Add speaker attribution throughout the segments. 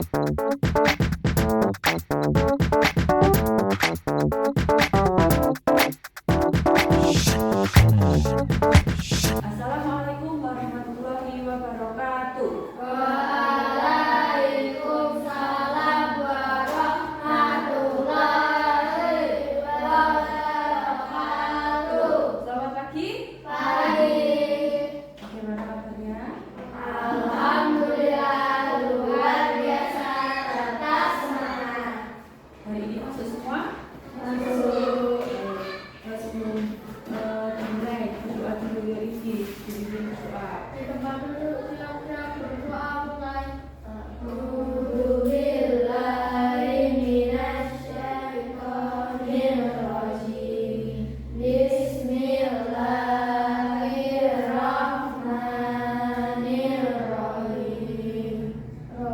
Speaker 1: Assalamualaikum warahmatullahi wabarakatuh.
Speaker 2: Waalaikumsalam warahmatullahi wabarakatuh.
Speaker 1: Selamat pagi.
Speaker 2: Pagi.
Speaker 1: Bagaimana kabarnya?
Speaker 2: Alhamdulillah luar biasa tetap semangat.
Speaker 1: Hari ini masuk semua?
Speaker 2: Masuk.
Speaker 1: Sebelum dimulai berdoa dulu ya Rizky. Dibimbing berdoa.
Speaker 2: Di tempat dulu siap-siap berdoa mulai. A'udzubillahi minasyaitonirrajim. Bismillahirrahmanirrahim.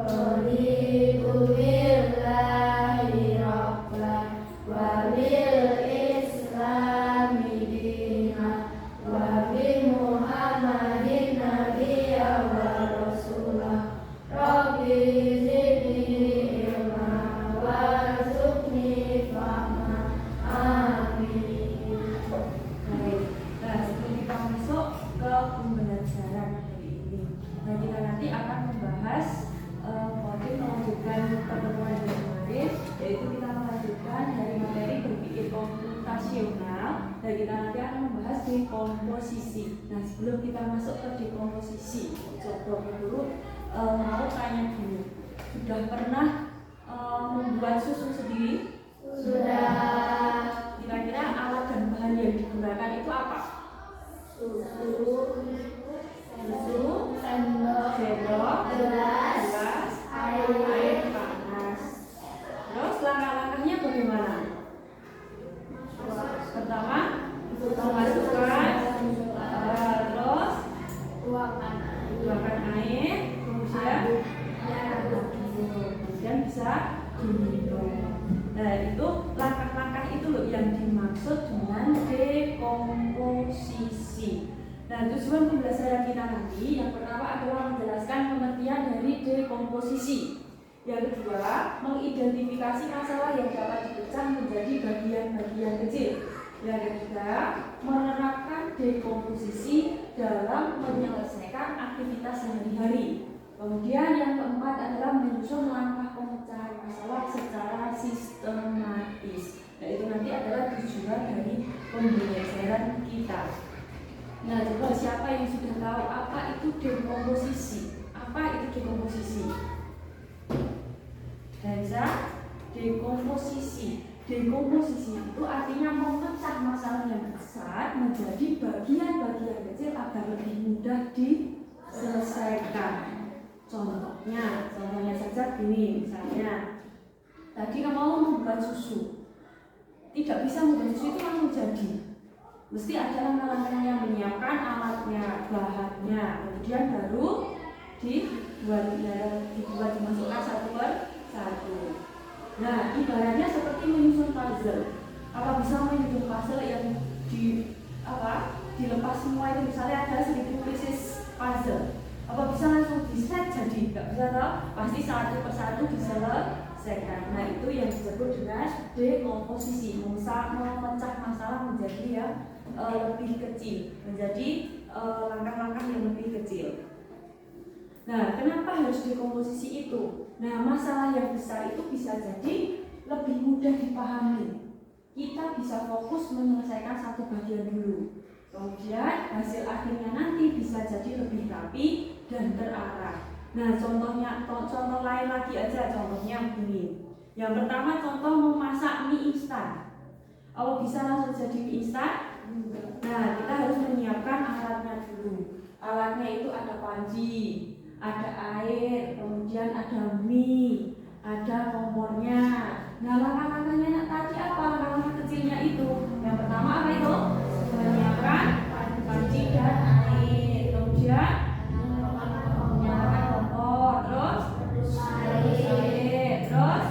Speaker 2: Raditu billahi rabban wa bil islami dinan wa bi Muhammadin nabiyyan wa rasulah. Rabbi zidni ilma warzuqni fahma. Amin.
Speaker 1: Baik. Nah, sebelum kita masuk ke pembelajaran hari ini, nah kita nanti akan membahas motif melanjutkan pertemuan yang kemarin, yaitu kita melanjutkan dari materi berpikir komputasional dan kita nanti akan membahas dekomposisi. Nah, sebelum kita masuk ke dekomposisi, coba dulu mau tanya dulu, sudah pernah membuat susu sendiri?
Speaker 2: Sudah.
Speaker 1: Kira-kira alat dan bahan yang digunakan itu apa?
Speaker 2: Susu, sendok, gelas,
Speaker 1: air panas. Terus langkah-langkahnya bagaimana? Pertama, memasukkan, terus tuangkan air, kemudian bisa diminum. Nah, itu langkah-langkah itu loh yang dimaksud dengan dekomposisi. Nah, tujuan pembelajaran kita nanti yang pertama adalah menjelaskan pengertian dari dekomposisi. Yang kedua, mengidentifikasi masalah yang dapat dipecah menjadi bagian-bagian kecil. Yang ketiga, menerapkan dekomposisi dalam menyelesaikan aktivitas sehari-hari. Kemudian yang keempat adalah menyusun langkah pemecahan masalah secara sistematis. Nah, itu nanti adalah tujuan dari pembelajaran kita. Nah, coba siapa yang sudah tahu apa itu dekomposisi? Apa itu dekomposisi? Bisa? Dekomposisi. Dekomposisi itu artinya memecah masalah yang besar menjadi bagian-bagian kecil agar lebih mudah diselesaikan. Contohnya saja gini, misalnya tadi kamu mau membuat susu, tidak bisa membuat susu itu langsung jadi. Mesti ada langkah-langkah yang menyiapkan alatnya, bahannya, kemudian baru dimasukkan satu per satu. Nah, ibaratnya seperti menyusun puzzle. Apa bisa menyusun puzzle yang dilepas semua itu, misalnya ada 1000 pieces puzzle. Apa bisa langsung di-set jadi? Gak bisa toh? Pasti satu persatu diselesaikan. Nah, itu yang disebut dengan dekomposisi, memecah masalah menjadi yang lebih kecil, menjadi langkah-langkah yang lebih kecil. Nah, kenapa harus dekomposisi itu? Nah, masalah yang besar itu bisa jadi lebih mudah dipahami. Kita bisa fokus menyelesaikan satu bagian dulu. Kemudian hasil akhirnya nanti bisa jadi lebih rapi dan terarah. Nah, contoh lain lagi aja, contohnya begini. Yang pertama, contoh memasak mie instan. Oh, bisa langsung jadi mie instan? Nah, kita harus menyiapkan alatnya dulu. Alatnya itu ada panci, ada air, kemudian ada mie, ada kompornya. Nah, langkah-langkahnya tadi apa? Langkah-langkah kecilnya itu. Yang pertama apa itu? Menyiapkan panci dan air, kemudian menyalakan kompor, terus air, terus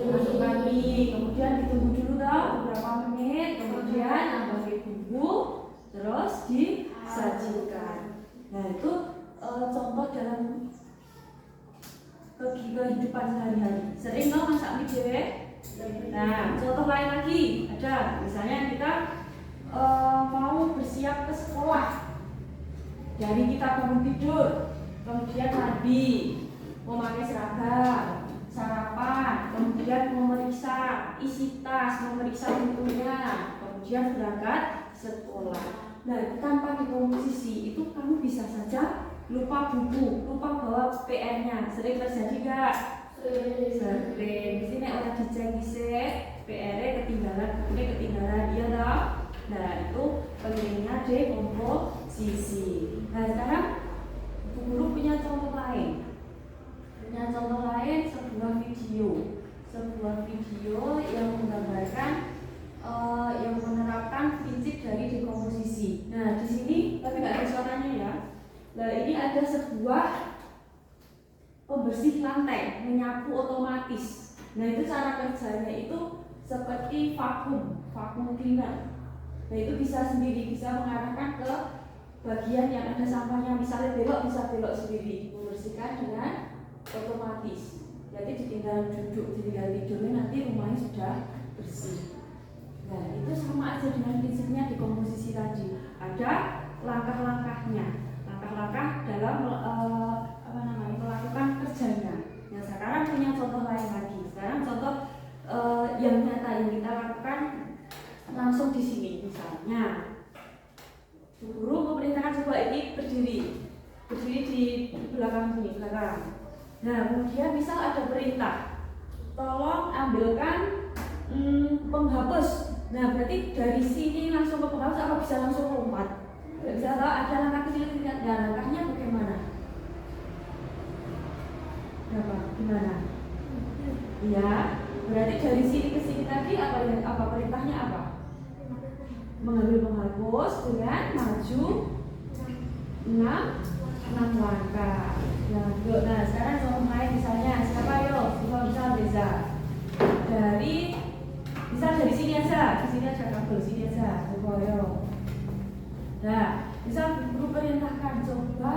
Speaker 1: masukkan mie, kemudian ditunggu dulu beberapa menit, kemudian tambahkan bumbu, terus disajikan. Nah, itu contoh dalam kehidupan sehari-hari. Sering nggak masak mie dewe? Nah, contoh lain lagi ada, misalnya kita mau bersiap ke sekolah. Dari kita bangun tidur, kemudian mandi, memakai seragam, sarapan, kemudian memeriksa isi tas, memeriksa bukunya, kemudian berangkat sekolah. Nah, tanpa dikomposisi itu kamu bisa saja lupa buku, lupa bawa PR-nya. Sering terjadi nggak? Sering. Di sini orang dicek PR-nya ketinggalan, bukunya ketinggalan, iya toh? Nah, itu pentingnya dekomposisi. Nah, sekarang Bu Guru punya contoh lain. Sebuah video yang menggambarkan yang menerapkan prinsip dari dekomposisi. Nah, di sini tapi nggak ada suaranya ya. Nah, ini ada sebuah pembersih lantai, menyapu otomatis. Nah, itu cara kerjanya itu seperti vakum cleaner. Nah, itu bisa sendiri, bisa mengarahkan ke bagian yang ada sampahnya. Misalnya belok, bisa belok sendiri, membersihkan dengan otomatis. Jadi ditinggal duduk, ditinggal tidurnya, nanti rumahnya sudah bersih. Nah, itu sama aja dengan prinsipnya dekomposisi tadi. Ada langkah-langkahnya, langkah-langkah dalam melakukan kerjanya. Nah, sekarang punya contoh lain lagi. Sekarang contoh yang nyata yang kita lakukan langsung di sini. Misalnya, Bu Guru memerintahkan coba ini berdiri di belakang sini, belakang. Nah, kemudian misal ada perintah, tolong ambilkan penghapus. Nah, berarti dari sini langsung ke penghapus apa bisa langsung lompat? Tidak bisa, ada langkah kecil. Nah, langkahnya bagaimana? Gimana? Iya, berarti dari sini ke sini tadi apa perintahnya apa? Mengambil penghapus dengan maju 6 langkah. Nah, sekarang contoh lain misalnya siapa misal Reza. Dari sini aja, kabel sini aja. Coba yo. Nah, misal Guru perintahkan coba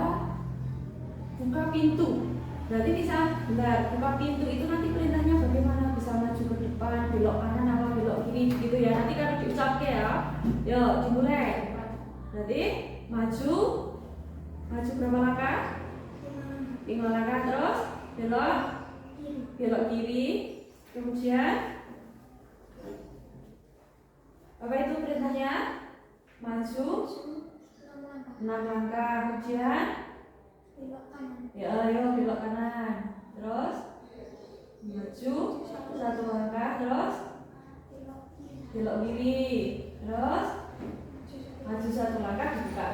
Speaker 1: buka pintu. Berarti bisa buka pintu itu nanti perintahnya bagaimana? Bisa maju ke depan, belok kanan apa belok kiri gitu ya. Nanti kalau diucapkan ya. Yo, dimulai. Berarti maju berapa langkah? 5 langkah, terus belok kiri, kemudian apa itu perintahnya? Maju 6 langkah, kemudian belok kanan, terus maju 1 langkah, terus belok kiri, terus maju 1 langkah, dibuka.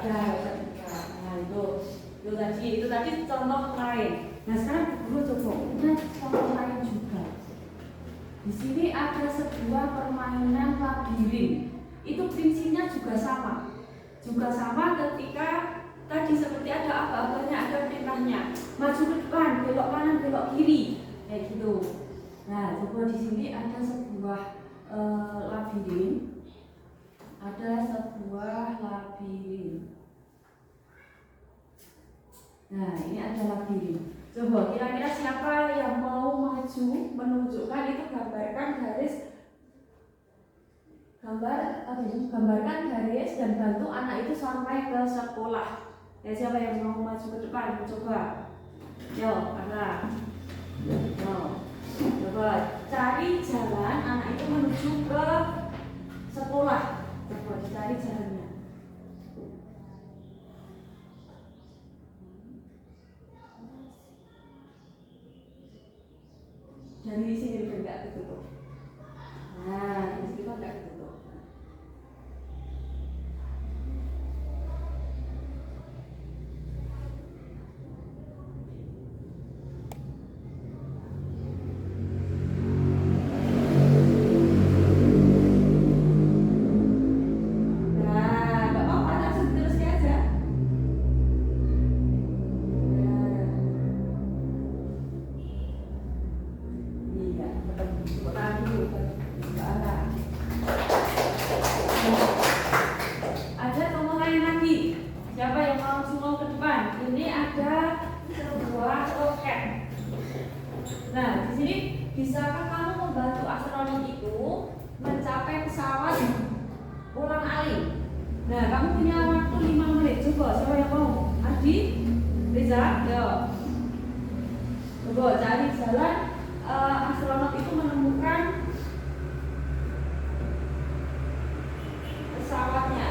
Speaker 1: Nah, itu tadi contoh lain. Nah, sekarang Guru coba punya contoh lain juga. Di sini ada sebuah permainan labirin. Itu prinsipnya juga sama ketika tadi seperti ada apa-apanya, ada perintahnya. Maju ke depan, belok kanan, belok kiri, kayak gitu. Nah, coba di sini ada sebuah labirin. Nah, ini ada labirin. Coba kira-kira siapa yang mau maju menunjukkan itu, gambarkan garis dan bantu anak itu sampai ke sekolah. Ya, siapa yang mau maju ke depan? Coba. Yo, Ana. Yo. Coba cari jalan anak itu menuju ke sekolah. Coba dicari jalannya. Dari sini enggak ketutup. Nah, di situ enggak ketutup. Tepuk tangan Nah, di sini bisakah kamu membantu astronot itu mencapai pesawat ulang alik? Nah, kamu punya waktu 5 menit. Coba, siapa yang mau? Adi? Reza? Yo. Coba cari jalan astronot itu menemukan pesawatnya.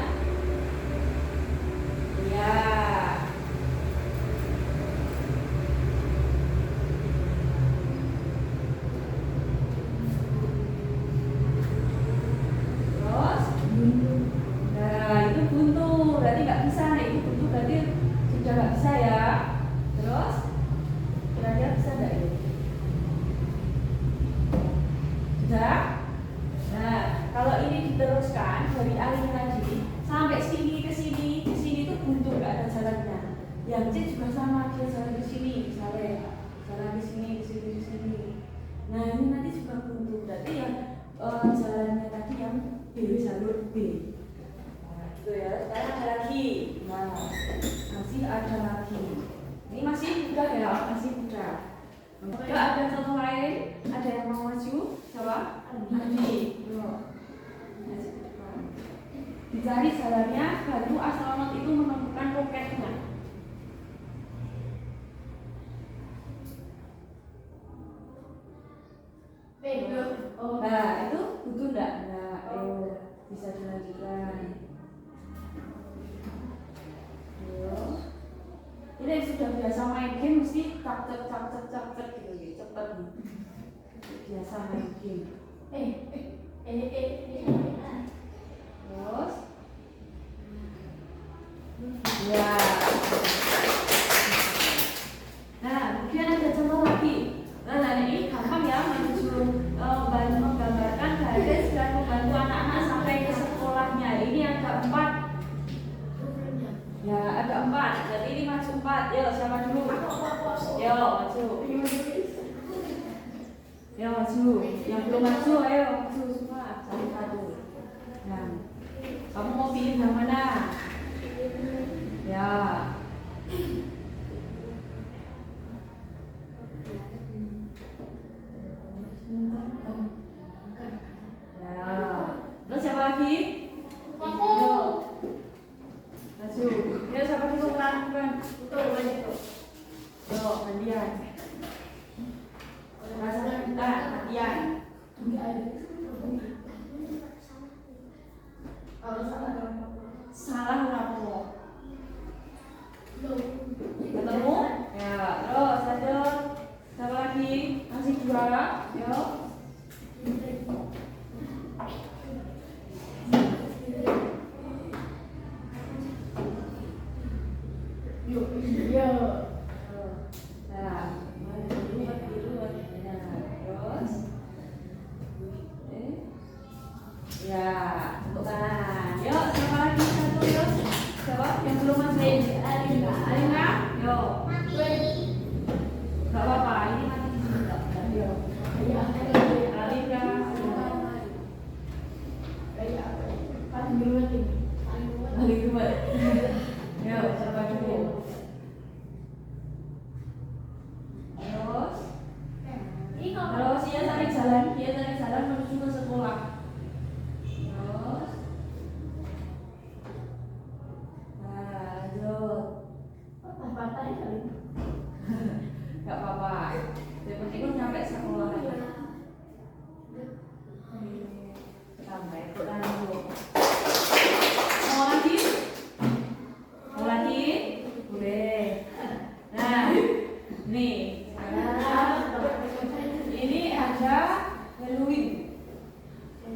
Speaker 1: Ya. Terus, nah itu buntu, berarti nggak bisa nih. Itu buntu berarti sudah nggak bisa ya. Terus, kira-kira bisa nggak ini? Sudah? Nah, kalau ini diteruskan dari alihnya tadi sampai sini ke sini itu buntu, nggak ada jalannya. Yang C juga sama, dia jalan ke sini, misalnya jalan ke sini, ke sini, ke sini. Nah ini nanti juga buntu, berarti yang jalannya tadi yang B, jalur B. Nah, gitu ya. Sekarang ada lagi. Nah, masih ada lagi. Ini masih mudah ya, masih mudah. Kalau ada contoh lain, ada yang mau maju? Siapa? Adi. Dicari jalannya, baru astronot itu menemukan roketnya. Nah, itu butuh enggak? Nah, ayo bisa dilanjutkan. Ini sudah biasa main game mesti cak cak gitu, cepet nih. Biasa main game. Terus, ya. Nah, kemudian ada contoh lagi. Nah, ini gampang ya, menggambarkan garis dan membantu anak-anak sampai ke sekolahnya. Ini ada 4. Ya, ada 4. Jadi ini maju 4. Yo, siapa dulu? Yo, maju. Yo, maju. Yang belum maju, ayo maju semua. Satu. Nah, kamu mau pilih yang mana? Ya. Terus siapa lagi? Yo. Maju. Ya, siapa dulu melakukan? Yo, gantian. Gantian. Salah rapo. Ketemu? Ya, terus lanjut. Siapa lagi? Masih 2. Yo. Ya, untuk kanan. Yuk, siapa lagi? Satu, yuk. Siapa? Yang belum masuk? Alina. Yuk. Gak apa-apa, ini nanti diminta. Yuk. Alina. Paling dua. Yuk, siapa dulu? Terus dia cari jalan menuju ke sekolah. Gak apa-apa. Yang penting lu nyampe sekolah aja. Sampai pulang dulu. Mau lagi? Mau lagi? Boleh. Nah, nih. Ini ada Halloween.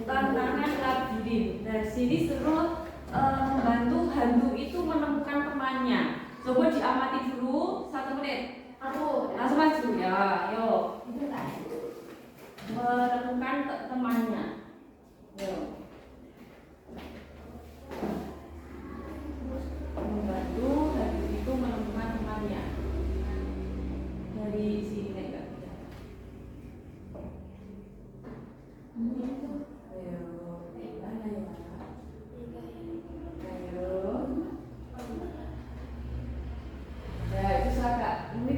Speaker 1: Tantangan labirin. Nah, sini suruh membantu hantu itu menemukan temannya. Coba diamati dulu 1 menit. Langsung maju ya, yuk. Menemukan temannya. Yuk. Membantu hantu itu menemukan temannya. Dari sini enggak bisa. Ayo, mana ya? Ayo. Ya, itu agak ini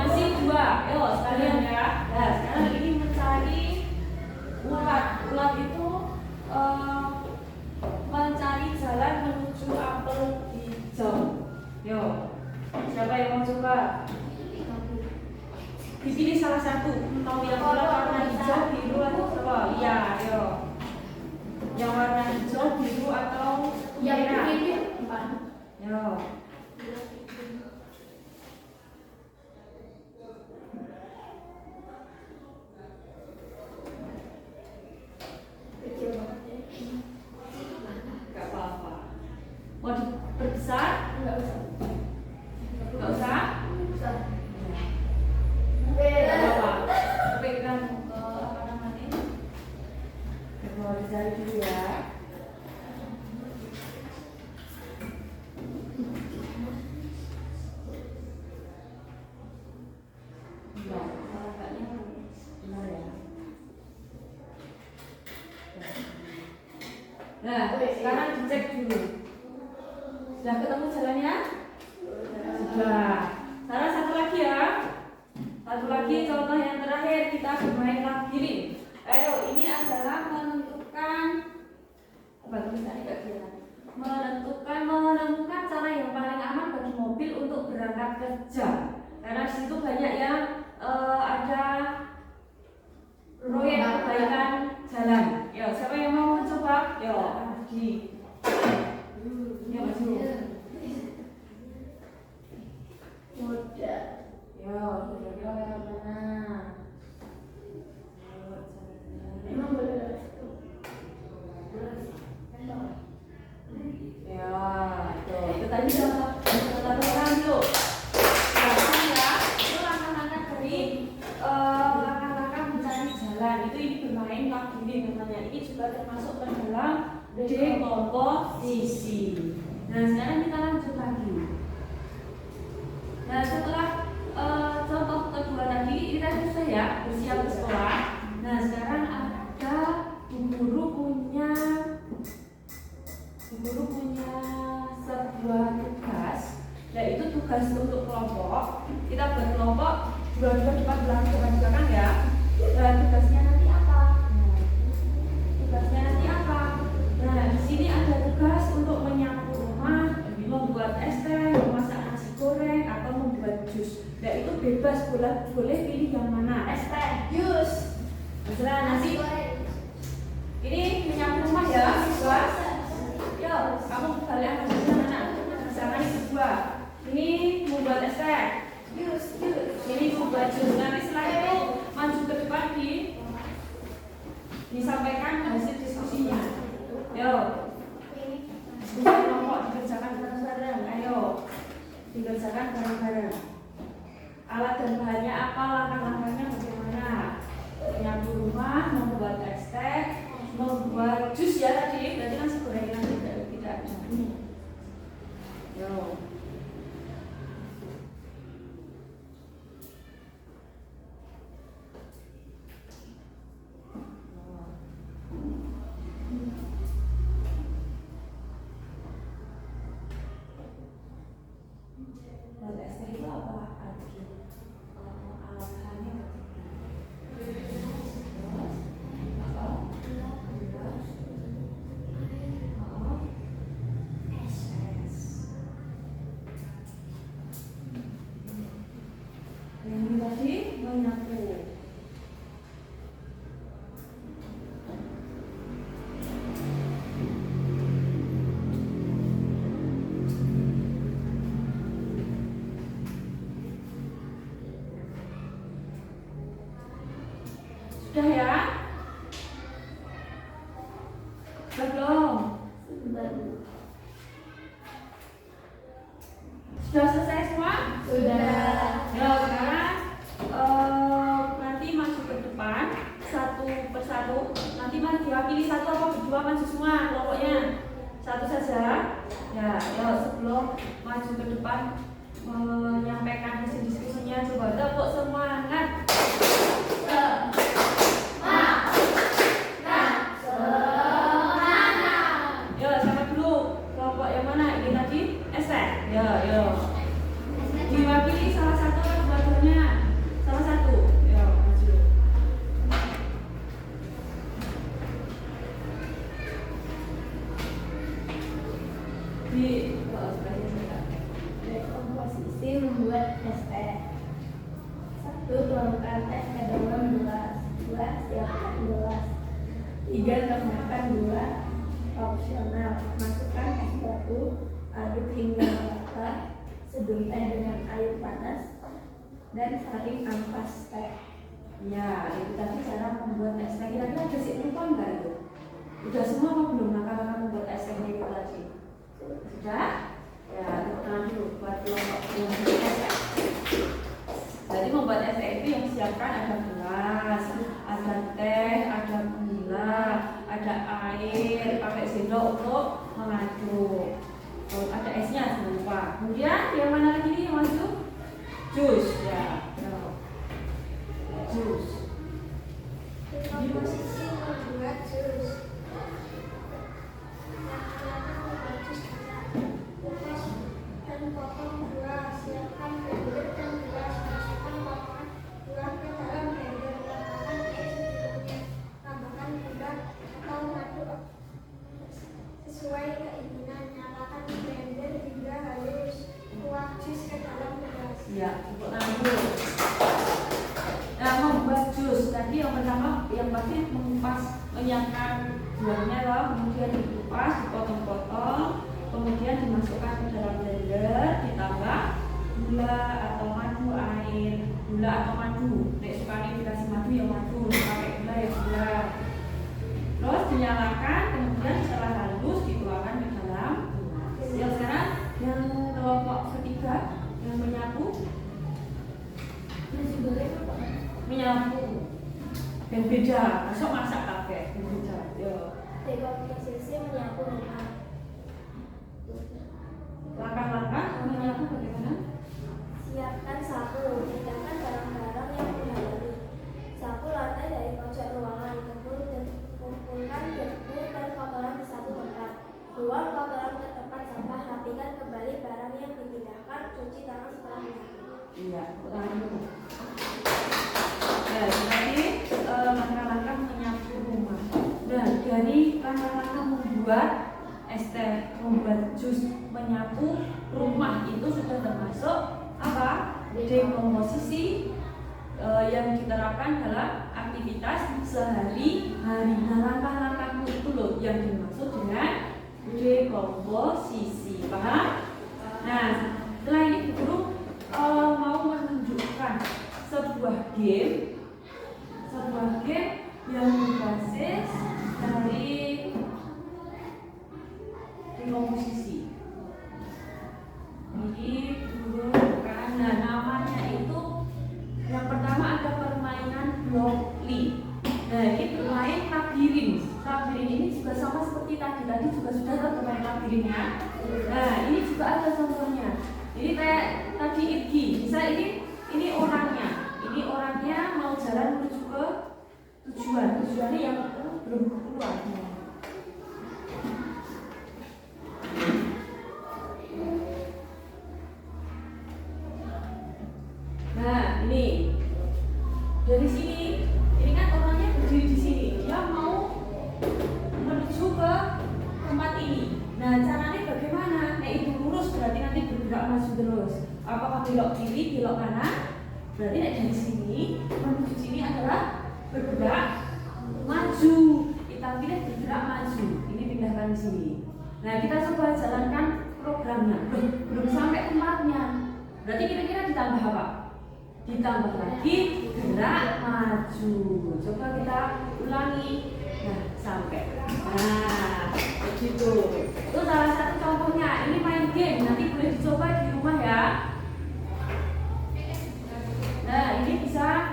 Speaker 1: Masih 2. Yo, sekalian ya. Nah, sekarang ini mencari ulat. Ulat itu mencari jalan menuju apel hijau. Yo, siapa yang mau coba? Dipilih salah satu. Mau yang warna hijau, biru atau apa? Iya, yo. Yang warna hijau, biru atau merah? Yo. Gak apa-apa. Mau diperbesar? Gak usah. Gak apa-apa. Tapi kita mau ke apa namanya? Mau dicari dulu ya. Nah, sekarang dicek dulu. Sudah ketemu jalannya? Sudah. Sekarang satu lagi ya. Satu lagi contoh yang terakhir kita bermain labirin. Ayo, ini adalah menentukan apa tulisannya Kak Diana? Menemukan cara yang paling aman bagi mobil untuk berangkat kerja. Karena di situ banyak yang ada proyek perbaikan jalan. Yo, siapa yang mau mencoba? Yo, Adi. Ya, maju. Yo, kira-kira yang mana? Ya, tuh. Itu tadi contoh dulu. Langkah ya, itu langkah-langkah dari langkah-langkah mencari jalan. Itu ini bermain labirin namanya. Ini juga termasuk ke dalam dekomposisi. Nah, sekarang kita lanjut lagi. Nah, setelah contoh kedua tadi, kita selesai ya, bersiap ke sekolah. Nah, sekarang ada guru punya sebuah tugas, yaitu tugas untuk kelompok. Kita buat kelompok dua-dua depan belakang ya. Dan tugasnya nanti apa? Nah, di sini ada tugas untuk menyapu rumah, membuat es teh, memasak nasi goreng, atau membuat jus. Nah, itu bebas, boleh pilih yang mana? Es teh, jus, terserah. Nasi ini menyapu rumah ya, siswa. Yo, kamu balik ke mana? Misalkan ini berdua. Ini membuat es teh, jus. Ini membuat jus. Nanti setelah itu maju ke depan disampaikan hasil diskusinya. Yo, diskusi kelompok dikerjakan bareng-bareng. Ayo, dikerjakan bareng-bareng. Alat dan bahannya apa? Langkah-langkahnya bagaimana? Menyapu rumah, membuat es teh, membuat jus ya tadi. Berarti nasi goreng yang tidak ada. Yo. Es teh itu apa? Alat bahannya yang tadi menyapu. Sudah ya? Sudah belum? Sudah selesai semua? Sudah. Ya, sekarang nanti maju ke depan satu persatu. Nanti mari diwakili satu apa berdua maju semua kelompoknya. Satu saja. Ya, sebelum maju ke depan menyampaikan hasil diskusinya, coba tepuk semangat. Diwakili salah satu keluarganya.
Speaker 2: tuangkan es ke dalam gelas. 2. Siapkan gelas. 3. Tambahkan gula opsional. Masukkan es batu, aduk hingga merata, seduh teh dengan air panas, dan saring ampas teh.
Speaker 1: Ya, itu tadi cara membuat es teh. Kira-kira ada sih lupa nggak itu? Udah semua apa belum langkah-langkah membuat es tehnya itu tadi? Sudah? Ya, tepuk tangan dulu buat kelompok yang membuat es teh. Jadi membuat es teh itu yang disiapkan ada gelas, ada teh, ada gula, ada air, pakai sendok untuk mengaduk. Oh, ada esnya jangan lupa. Kemudian yang mana lagi nih yang masuk? Jus ya. Jus.
Speaker 2: Komposisi membuat jus. Membuat jus kupas dan potong buah. Siapkan blender dan gelas. Masukkan potongan buah ke dalam blender. Tambahkan es secukupnya. Tambahkan gula atau madu sesuai keinginan. Nyalakan blender hingga halus. Tuang jus ke dalam gelas.
Speaker 1: Ya, tepuk tangan dulu. Nah, membuat jus tadi yang pertama yang pasti mengupas, menyiapkan buahnya lah, kemudian dikupas, dipotong-potong, kemudian dimasukkan ke dalam blender, ditambah gula atau madu, air, gula atau madu. Nek sukanya dikasih madu ya madu, pakai gula ya gula. Terus dinyalakan, kemudian setelah halus dituangkan ke dalam gelas. Yang sekarang yang kelompok ketiga yang menyapu. Menyapu dan beda, masuk masak kakek dan beda. Yo.
Speaker 2: Dekomposisi menyapu rumah.
Speaker 1: Langkah-langkah menyapu bagaimana?
Speaker 2: Siapkan sapu, pindahkan barang-barang yang menghalangi. Sapu lantai dari pojok ruangan, kumpulkan debu dan kotoran di satu tempat. Buang kotoran ke tempat sampah, rapikan kembali barang yang dipindahkan, cuci tangan setelah menyapu.
Speaker 1: Iya, ulangi dulu. Ya, tadi langkah-langkah menyapu rumah. Dan dari langkah-langkah membuat es teh, membuat jus, menyapu rumah itu sudah termasuk apa? Dekomposisi yang diterapkan dalam aktivitas sehari-hari. Nah, langkah-langkahmu itu loh yang dimaksud dengan dekomposisi. Paham? Nah, setelah ini guru mau menunjukkan sebuah game yang berbasis dari dekomposisi. Ini guru karena namanya itu yang pertama ada permainan Blockly. Nah, ini bermain labirin. Labirin ini juga sama seperti tadi juga sudah tahu bermain labirinnya. Nah, ini juga ada contohnya. Jadi kayak tadi Irgi, bisa ini orangnya mau jalan menuju ke tujuannya yang belum keluar. Nah, ini dari sini, ini kan orangnya berdiri di sini, dia mau menuju ke tempat ini. Nah, caranya bagaimana? Nah, itu lurus berarti nanti bergerak maju terus. Apakah belok kiri, belok kanan? Berarti dari sini menuju sini adalah bergerak maju. Kita pilih bergerak maju. Ini pindahkan di sini. Nah, kita coba jalankan programnya. Belum sampai tempatnya. Berarti kira-kira ditambah apa? Ditambah lagi gerak maju. Coba kita ulangi. Nah, sampai. Nah, begitu. Itu salah satu contohnya. Ini main game. Nanti boleh dicoba di rumah ya. Nah, ini bisa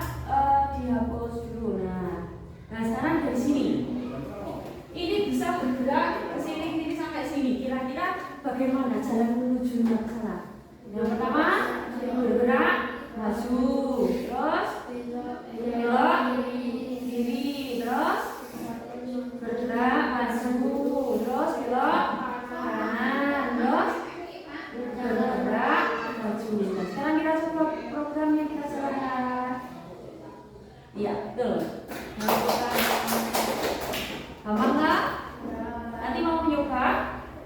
Speaker 1: dihapus dulu. Nah, sekarang dari sini. Ini bisa bergerak ke sini sampai sini. Kira-kira bagaimana jalan menuju ke sana? Yang pertama, bergerak maju, terus belok kiri, terus bergerak maju, terus belok kanan, terus bergerak maju. Nah, sekarang kita coba programnya kita jalankan. Iya, betul. Gampang nggak? Nanti mau nyoba.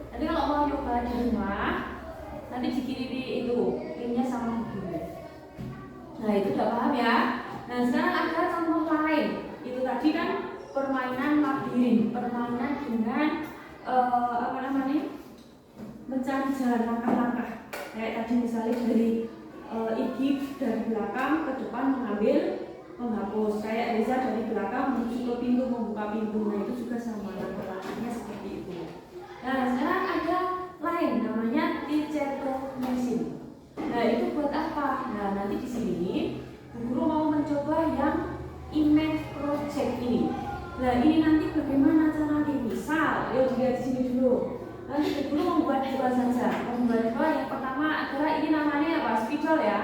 Speaker 1: Nanti kalau mau nyoba di rumah, nanti dikirimi itu linknya sama ibu. Nah, itu udah paham ya? Nah sekarang ada contoh lain. Itu tadi kan permainan labirin, permainan dengan apa namanya? Mencari jalan langkah-langkah. Kayak tadi misalnya dari Igip dari belakang ke depan mengambil menghapus. Kayak Reza dari belakang menuju ke pintu membuka pintu. Nah itu juga sama langkah-langkahnya seperti itu. Nah sekarang ada lain namanya Ticetto Machine. Nah itu buat apa? Nah nanti di sini guru mau mencoba yang image project ini. Nah ini nanti bagaimana caranya? Misal, yuk dilihat di sini dulu. Nanti guru membuat dua saja. Membuat dua. Yang pertama adalah ini namanya apa? Spidol ya.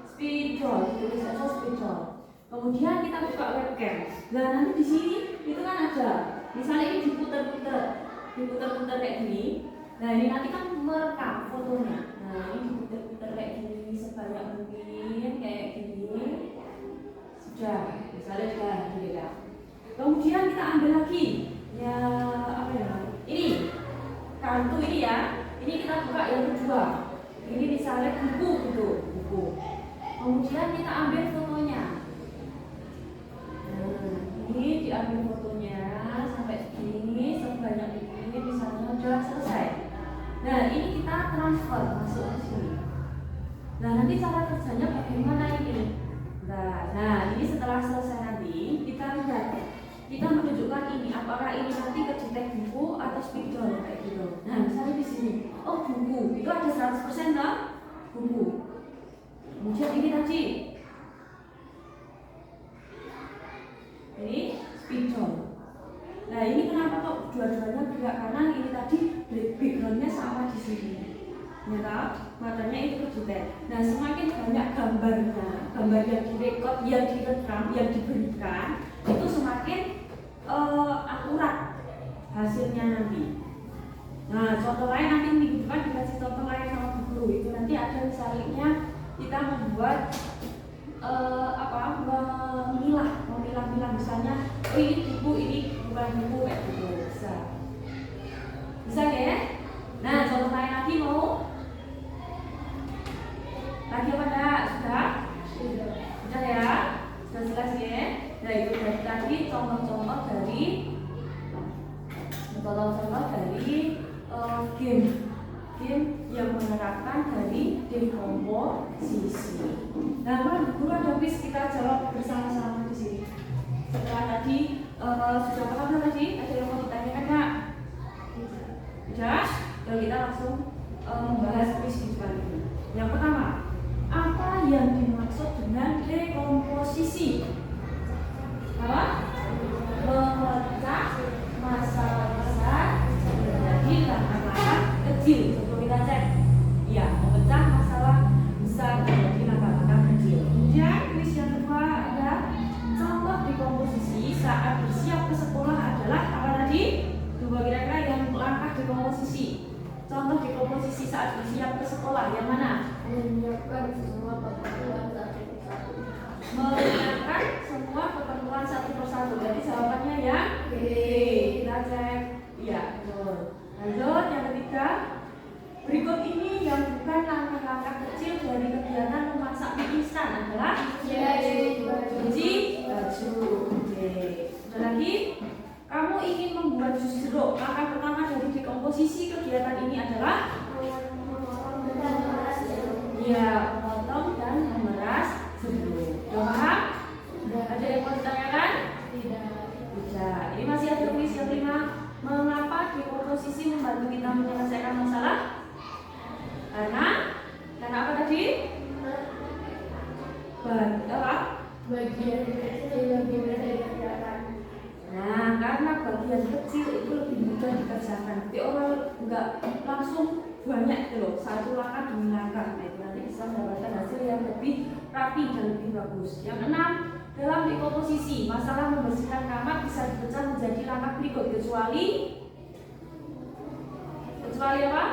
Speaker 1: Spidol. Tulis saja spidol. Kemudian kita buka webcam. Nah nanti di sini itu kan ada. Misalnya ini diputar-putar kayak gini. Nah ini nanti kan merekam fotonya. Nah ini diputar-putar kayak gini sebanyak mungkin kayak gini. Sudah, misalnya sudah gini ya. Kemudian kita ambil lagi ya apa ya? Ini kartu ini ya. Ini kita buka yang kedua. Ini misalnya buku gitu, buku. Kemudian kita ambil fotonya. Nah, ini diambil fotonya sampai segini sebanyak ini misalnya sudah selesai. Nah ini kita transfer masuk ke sini. Nah nanti cara kerjanya bagaimana ini? Nah ini setelah selesai nanti kita lihat, kita menunjukkan ini apakah ini nanti kedetek buku atau spidol kayak gitu. Nah misalnya di sini, oh buku itu ada 100% lah buku. Kemudian ini tadi, ini spidol. Nah ini kenapa kok dua-duanya gerak? Karena ini tadi backgroundnya sama di sini. Ya, matanya itu kejutan. Nah semakin banyak gambarnya, gambar yang direkod, yang direkam, yang diberikan itu semakin akurat hasilnya nanti. Nah contoh lain nanti minggu depan dikasih contoh lain sama guru. Itu nanti ada misalnya kita membuat memilah misalnya, oh ini buku, ini bukan buku kayak gitu, bisa ya? Nah contoh lain lagi mau lagi apa enggak? Sudah ya? Sudah jelas ya? Nah itu tadi contoh-contoh dari game yang menerapkan dari dekomposisi. Nah, guru ada quiz, kita jawab bersama-sama di sini. Setelah tadi sudah paham tadi? Ada yang mau ditanyakan nggak? Sudah? Jadi kita langsung membahas quiz di depan ini. Yang pertama, apa yang dimaksud dengan dekomposisi? Apa? Memecah masalah besar menjadi langkah-langkah kecil. Coba kita cek. Ya, memecah masalah besar menjadi langkah-langkah kecil. Kemudian quiz yang kedua ada contoh dekomposisi saat bersiap ke sekolah adalah apa tadi? Coba kira-kira yang langkah dekomposisi. Contoh dekomposisi saat bersiap ke sekolah yang mana?
Speaker 2: Menyiapkan semua keperluan satu persatu.
Speaker 1: Menyiapkan semua keperluan satu persatu. Jadi jawabannya ya B. Kita cek. Iya, betul. Lanjut yang ketiga. Berikut ini yang bukan langkah-langkah kecil dari kegiatan memasak mie instan adalah cuci baju. Oke. Ada lagi? Kamu ingin membuat jus jeruk. Langkah pertama dari dekomposisi kegiatan ini adalah memotong dan memeras jeruk. Sudah paham? Ada yang mau ditanyakan? Tidak. Ini masih ada tulis yang kelima. Mengapa dekomposisi membantu kita menyelesaikan masalah? Karena apa tadi? Bagian kecil lebih mudah dikerjakan. Nah, karena bagian kecil itu lebih mudah dikerjakan. Jadi orang nggak langsung banyak gitu loh, satu langkah demi langkah. Nah, itu nanti bisa mendapatkan hasil yang lebih rapi dan lebih bagus. Yang keenam, dalam dekomposisi, masalah membersihkan kamar bisa dipecah menjadi langkah berikut kecuali apa?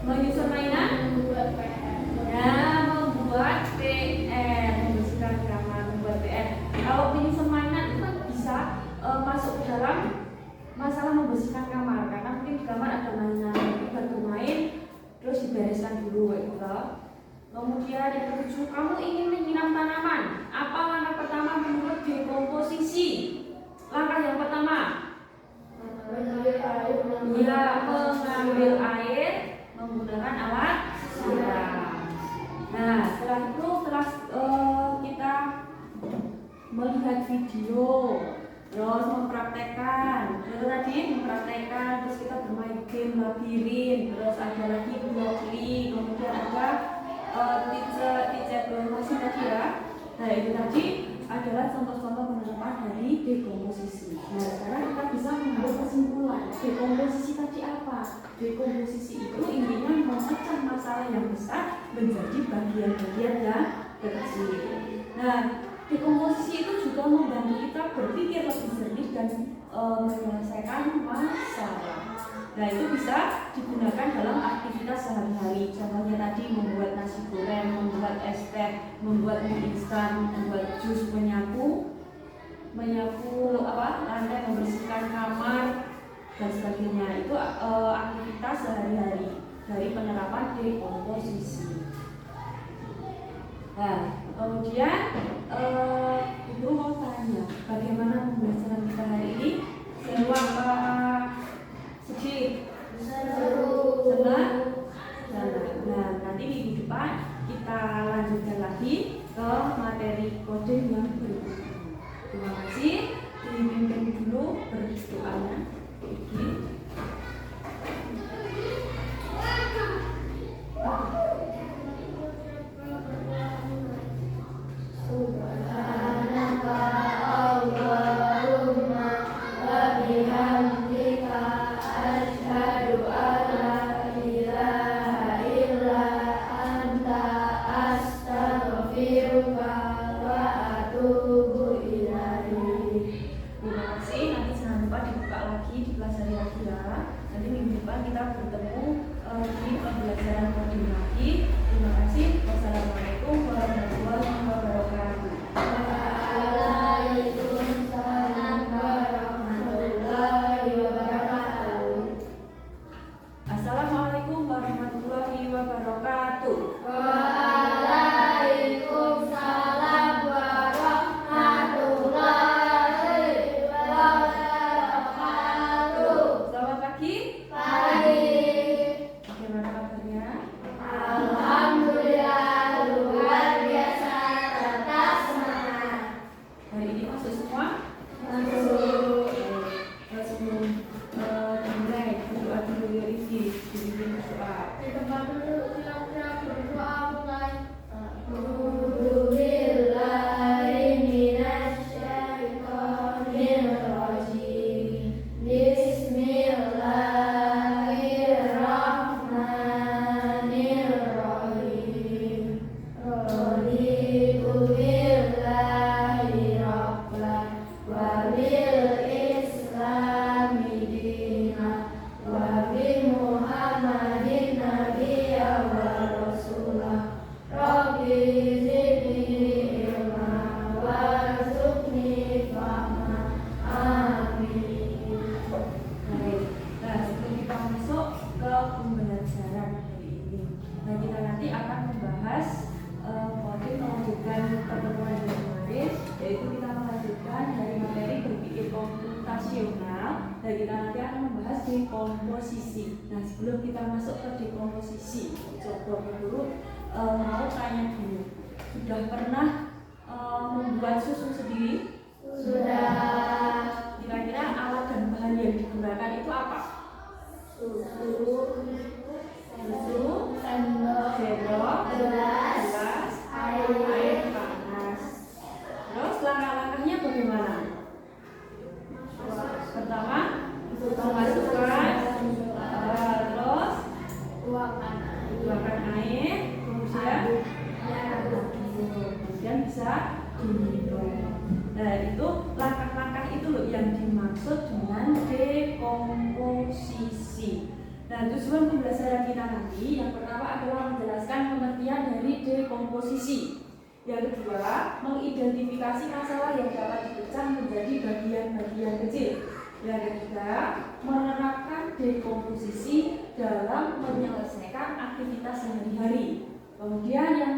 Speaker 1: Menyusun mainan, membuat PR, membersihkan kamar, membuat PR. Kalau menyusun mainan itu kan bisa masuk ke dalam masalah membersihkan kamar, karena mungkin di kamar ada mainan, itu baru main terus dibereskan dulu gitu. Kemudian yang ketujuh, kamu ingin menyiram tanaman. Apa langkah pertama menurut dekomposisi? Langkah yang pertama, ya, mengambil air menggunakan alat siram. Nah, setelah itu kita melihat video, terus mempraktekkan, terus kita bermain game labirin, terus ada lagi blockly, kemudian ada teacher masih tadi ya. Nah, itu tadi adalah contoh-contoh penerapan dari dekomposisi. Nah, sekarang kita bisa mengambil kesimpulan. Dekomposisi tadi apa? Dekomposisi itu intinya memecah masalah yang besar menjadi bagian-bagian yang kecil. Nah, dekomposisi itu juga membantu kita berpikir lebih jernih dan menyelesaikan masalah. Nah, itu bisa digunakan dalam aktivitas sehari-hari. Contohnya tadi membuat nasi goreng, membuat es teh, membuat mie instan, membuat jus, menyapu lantai, membersihkan kamar dan sebagainya. Itu aktivitas sehari-hari dari penerapan dekomposisi. Nah, kemudian Ibu mau tanya, bagaimana pembelajaran kita hari ini? Seru apa? Sedih? Seru. Senang? Nah, nanti minggu depan kita lanjutkan lagi ke materi kode yang berikutnya. Terima kasih. Dipimpin dulu berdoanya. Dekomposisi. Nah, sebelum kita masuk ke dekomposisi, coba dulu mau tanya dulu, sudah pernah membuat susu sendiri? Sudah. Kira-kira alat dan bahan yang digunakan itu apa? Susu, sendok, gelas, air panas. Terus langkah-langkahnya bagaimana? Pertama, masukkan, terus tuangkan air, kemudian bisa diminum. Nah, itu langkah-langkah itu loh yang dimaksud dengan dekomposisi. Nah, tujuan pembelajaran kita nanti yang pertama adalah menjelaskan pengertian dari dekomposisi. Yang kedua, mengidentifikasi masalah yang dapat dipecah menjadi bagian-bagian kecil. Yang ketiga, menerapkan dekomposisi dalam menyelesaikan aktivitas sehari-hari. Kemudian yang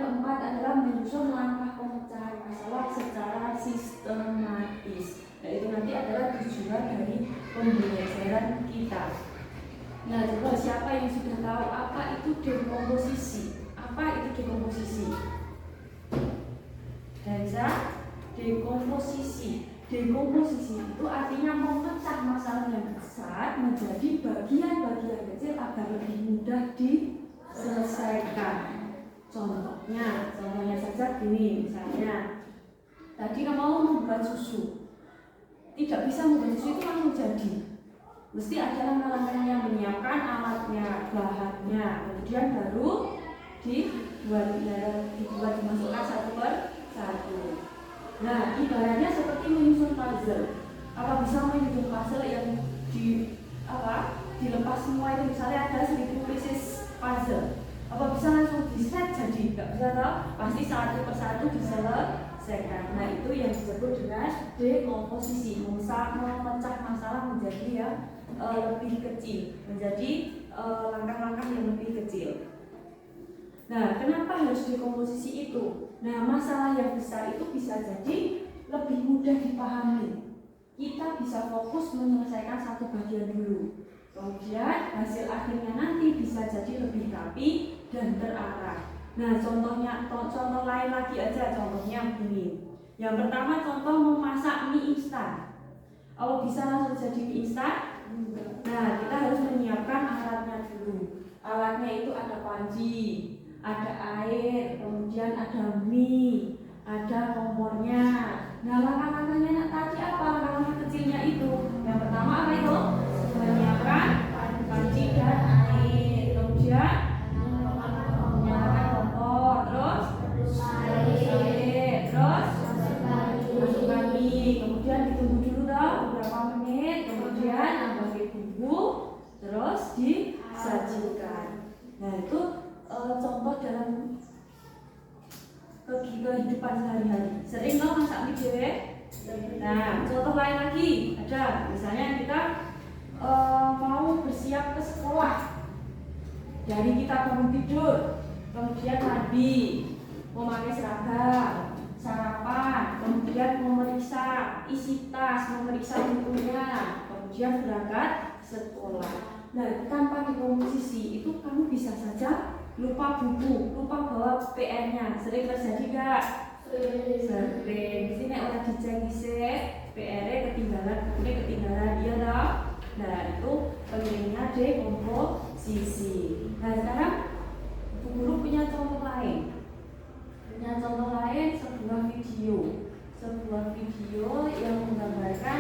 Speaker 1: pembelajaran kita. Nah, coba siapa yang sudah tahu apa itu dekomposisi? Apa itu dekomposisi? Denza, dekomposisi. Dekomposisi itu artinya memecah masalah yang besar menjadi bagian-bagian kecil agar lebih mudah diselesaikan. Contohnya saja gini, misalnya tadi kamu mau membuat susu, tidak bisa membuat susu itu langsung jadi. Mesti ada langkah-langkahnya, menyiapkan alatnya, bahannya, kemudian baru dimasukkan satu per satu. Nah, ibaratnya seperti menyusun puzzle. Apa bisa menyusun puzzle yang dilepas semua itu, misalnya ada 1000 pieces puzzle. Apa bisa langsung di-set jadi? Tidak bisa toh? Pasti satu persatu diselesaikan. Nah, itu yang disebut dengan dekomposisi, memecah masalah menjadi yang lebih kecil, menjadi langkah-langkah yang lebih kecil. Nah, kenapa harus dekomposisi itu? Nah, masalah yang besar itu bisa jadi lebih mudah dipahami. Kita bisa fokus menyelesaikan satu bagian dulu. Kemudian hasil akhirnya nanti bisa jadi lebih rapi dan terarah. Nah, contoh lain lagi aja, contohnya begini. Yang pertama, contoh memasak mie instan. Apa bisa langsung jadi mie instan? Nah, kita harus menyiapkan alatnya dulu. Alatnya itu ada panci, ada air, kemudian ada mie, ada kompornya. Nah, langkah-langkahnya tadi apa? Langkah-langkah kecilnya itu. Yang pertama apa itu? Menyiapkan panci dan air, kemudian menyalakan kompor, terus air, terus masukkan mie, kemudian ditunggu dulu beberapa menit, kemudian tambahkan bumbu, terus disajikan. Nah, itu contoh dalam kehidupan sehari-hari. Sering lo masak mie dewe? Nah, contoh lain lagi ada, misalnya kita mau bersiap ke sekolah. Dari kita bangun tidur, kemudian mandi, memakai seragam, sarapan, kemudian memeriksa isi tas, memeriksa bukunya, kemudian berangkat sekolah. Nah, tanpa dekomposisi itu kamu bisa saja lupa buku, lupa bawa PR-nya. Sering terjadi gak? Sering. Di sini orang dicek PR-nya ketinggalan, iya dong. Nah, itu pentingnya dekomposisi. Nah, sekarang Bu Guru punya contoh lain. Sebuah video yang menggambarkan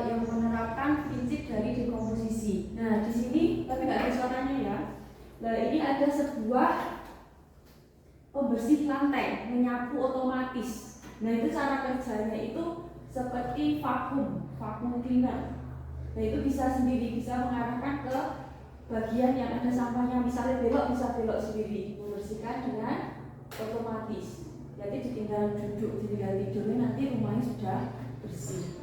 Speaker 1: yang menerapkan prinsip dari dekomposisi. Nah, di sini tapi nggak ada suaranya ya. Nah, ini ada sebuah pembersih lantai, menyapu otomatis. Nah, itu cara kerjanya itu seperti vakum cleaner. Nah, itu bisa sendiri, bisa mengarahkan ke bagian yang ada sampahnya. Misalnya belok, bisa belok sendiri, membersihkan dengan otomatis. Jadi ditinggal duduk, ditinggal tidurnya, nanti rumahnya sudah bersih.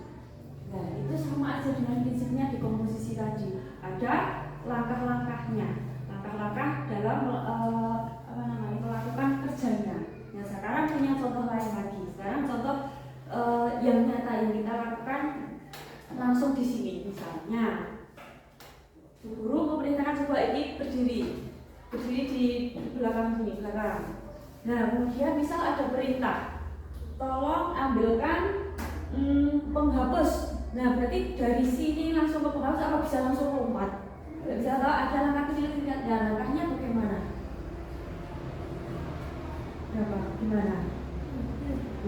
Speaker 1: Nah, itu sama aja dengan prinsipnya dekomposisi tadi. Ada langkah-langkahnya, langkah-langkah dalam melakukan kerjanya. Nah, sekarang punya contoh lain lagi. Sekarang contoh yang nyata yang kita lakukan langsung di sini. Misalnya, Bu Guru memerintahkan coba ini berdiri di belakang sini, belakang. Nah, kemudian misal ada perintah, tolong ambilkan penghapus. Nah, berarti dari sini langsung ke penghapus apa bisa langsung lompat? Tidak bisa tahu, ada langkah kecil. Dan langkahnya bagaimana? Gimana?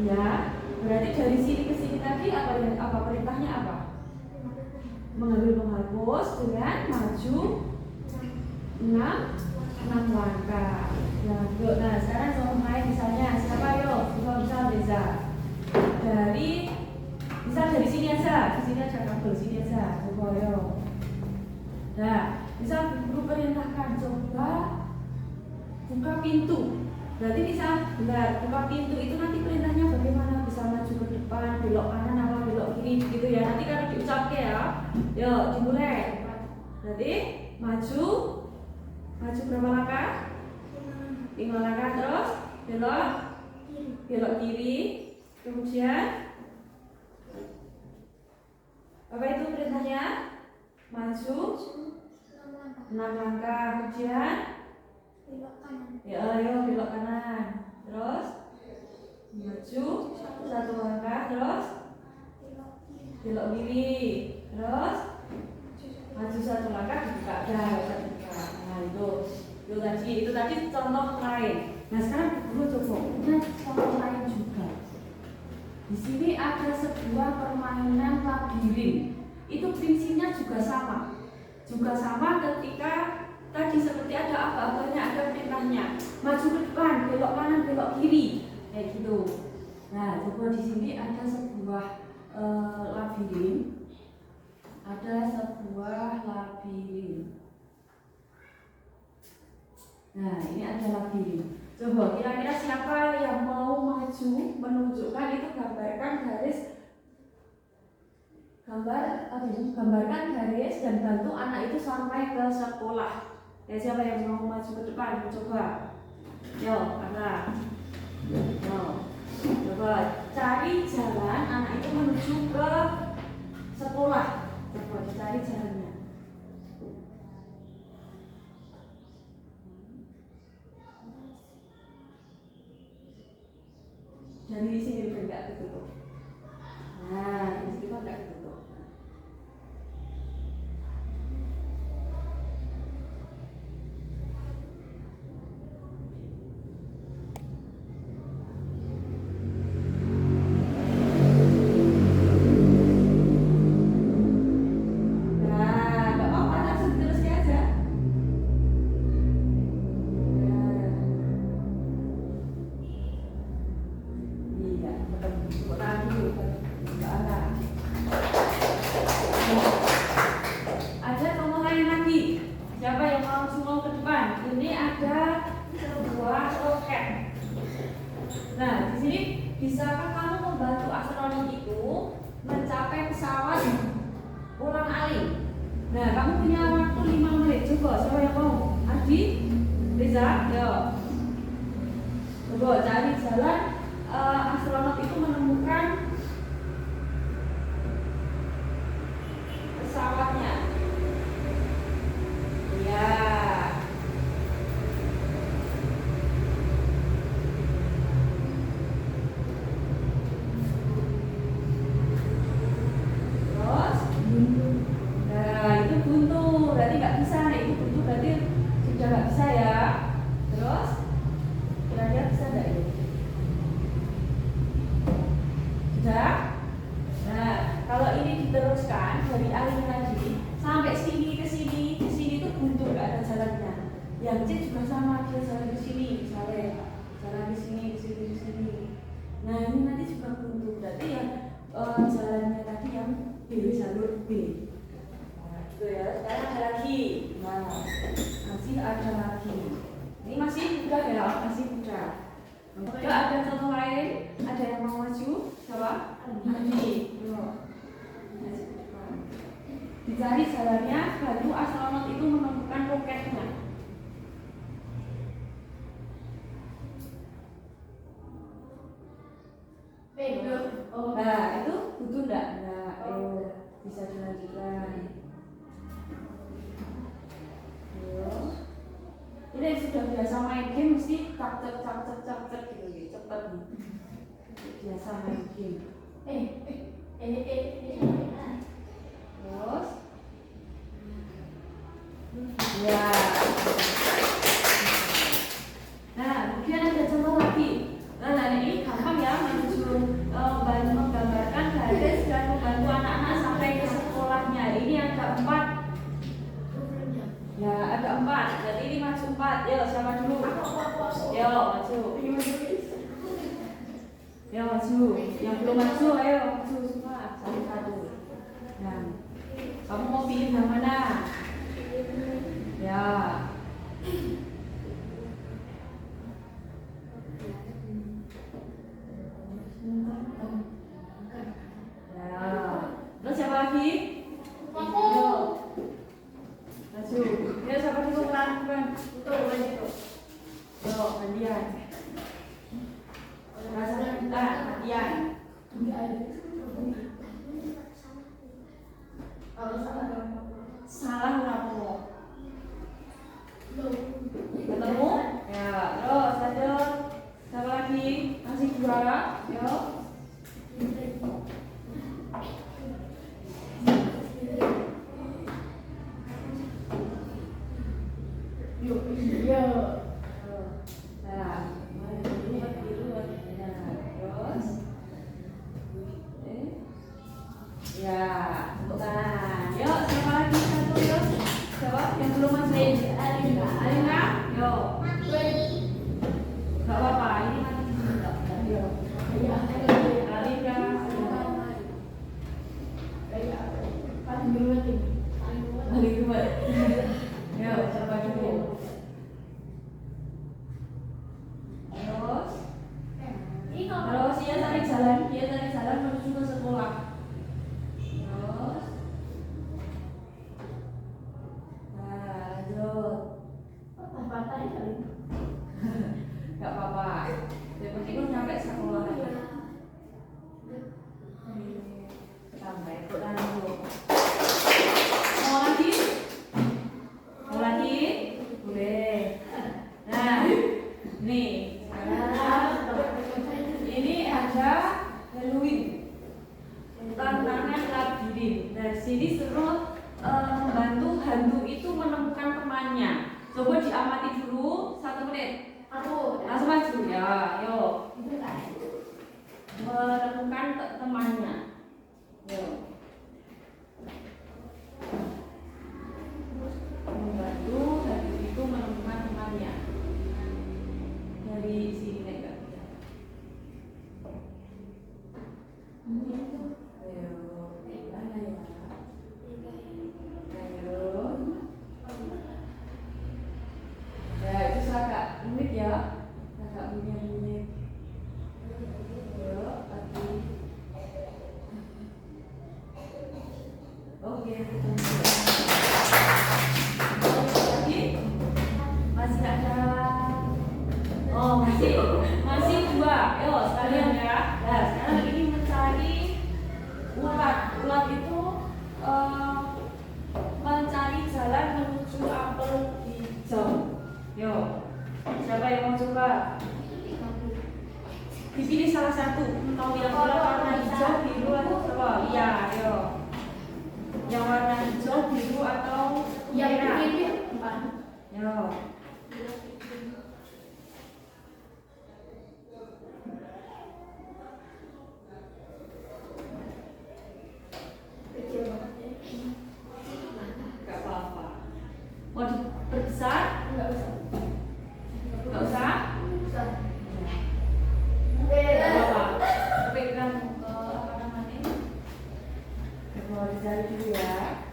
Speaker 1: Ya, berarti dari sini ke sini tadi apa perintahnya apa? Mengambil penghapus dengan maju 6 langkah. Nah, sekarang contoh lain misalnya siapa bisa Reza. Dari sini aja, kabel sini aja. Coba yo. Nah, bisa Guru perintahkan coba buka pintu. Berarti bisa benar buka pintu itu nanti perintahnya bagaimana? Bisa maju ke depan, belok kanan apa belok kiri gitu ya. Nanti kalau diucapkan ya. Yo, dimulai. Berarti maju berapa langkah? 5 langkah, terus belok kiri, kemudian apa itu perintah majunya, maju 6 langkah, kemudian
Speaker 2: belok kanan,
Speaker 1: ya ayo belok kanan, terus maju 1 langkah, terus belok kiri, terus maju 1 langkah, dibuka dah, nah itu tadi contoh lain. Nah sekarang guru coba punya contoh lain juga. Di sini ada sebuah permainan labirin. Itu prinsipnya juga sama ketika tadi seperti ada apa-apanya, ada perintahnya. Maju ke depan, belok kanan, belok kiri, kayak gitu. Nah, coba di sini ada sebuah labirin. Nah, ini ada labirin. Coba kira-kira siapa yang mau maju menunjukkan itu gambarkan garis dan bantu anak itu sampai ke sekolah. Ya, siapa yang mau maju ke depan? Coba. Yo, anak. Yo. Coba cari jalan anak itu menuju ke sekolah. Coba dicari jalannya. Dari sini juga enggak ketutup. Nah, di sini kok enggak ketutup. Nah, di sini bisakah kamu membantu astronot itu mencapai pesawat ulang-alik? Nah, kamu punya waktu 5 menit. Coba, siapa yang mau? Adi? Reza? Yo. Coba cari jalan astronot itu menemukan pesawatnya. Ya. Diteruskan dari alih tadi sampai sini ke sini itu buntu, nggak ada jalannya. Yang C juga sama, dia jalan ke sini, misalnya jalan ke sini. Nah ini nanti juga buntu, berarti yang jalannya tadi yang B, jalur B. Nah, gitu ya. Sekarang ada lagi. Nah, masih ada lagi. Ini masih mudah ya, masih mudah. Coba ada contoh lain, ada yang mau maju? Coba. Adi. Dicari jalannya, baru astronot itu menemukan roketnya. Nah, itu butuh enggak? Nah, ayo bisa dilanjutkan. Ini sudah biasa main game mesti cak gitu, cepet nih. Biasa main game. Terus ya. Nah, kemudian ada contoh lagi. Nah, ini gampang ya, menggambarkan garis dan membantu anak-anak sampai ke sekolahnya. Ini ada 4. Ya, ada 4. Jadi ini maju 4. Yo, siapa dulu? Yo, maju. Yo, maju. Yang belum maju, ayo maju semua. Satu-satu. Nah, kamu mau pilih yang mana? Ya. Terus siapa lagi?
Speaker 2: Aku.
Speaker 1: Maju. Ya, siapa dulu pelan-pelan? Gantian. Gantian. Yuk. Nah, terus, ya, bukan. Yuk, siapa lagi satu yuk? Siapa yang belum masuk? Alina, yuk. Gak apa-apa, ini mati dulu. Yuk. Alina, paling dua. Yuk, coba dulu. Terus ia tarik jalan menuju ke sekolah. Terus, nah, lanjut. Gak apa-apa. Yang penting lu nyampe sekolah aja. Sampai ikutan dulu. Mau lagi? Mau lagi? Boleh. Nah, nih. Ini ada Halloween, tantangan labirin. Nah, sini suruh membantu hantu itu menemukan temannya. Coba diamati dulu 1 menit. Langsung maju ya, yuk. Menemukan temannya. Yuk. Membantu hantu itu menemukan temannya. Dari sini enggak? Ya, itu agak unik ya, agak unik. Yuk, lagi. Oke, lagi masih ada. Oh, masih 2. Yuk, sekalian ya. Nah, sekarang ini mencari ulat. Ulat itu mencari jalan menuju apel hijau. Yuk, siapa yang mau coba? Dipilih salah satu. Mau yang warna hijau, biru atau apa? Iya, yuk. Yang warna hijau, biru atau merah? Yuk. Gak apa-apa. Mau diperbesar? Enggak usah. Enggak usah? Gak apa-apa. Pegang apa namanya? Mau dicari dulu ya.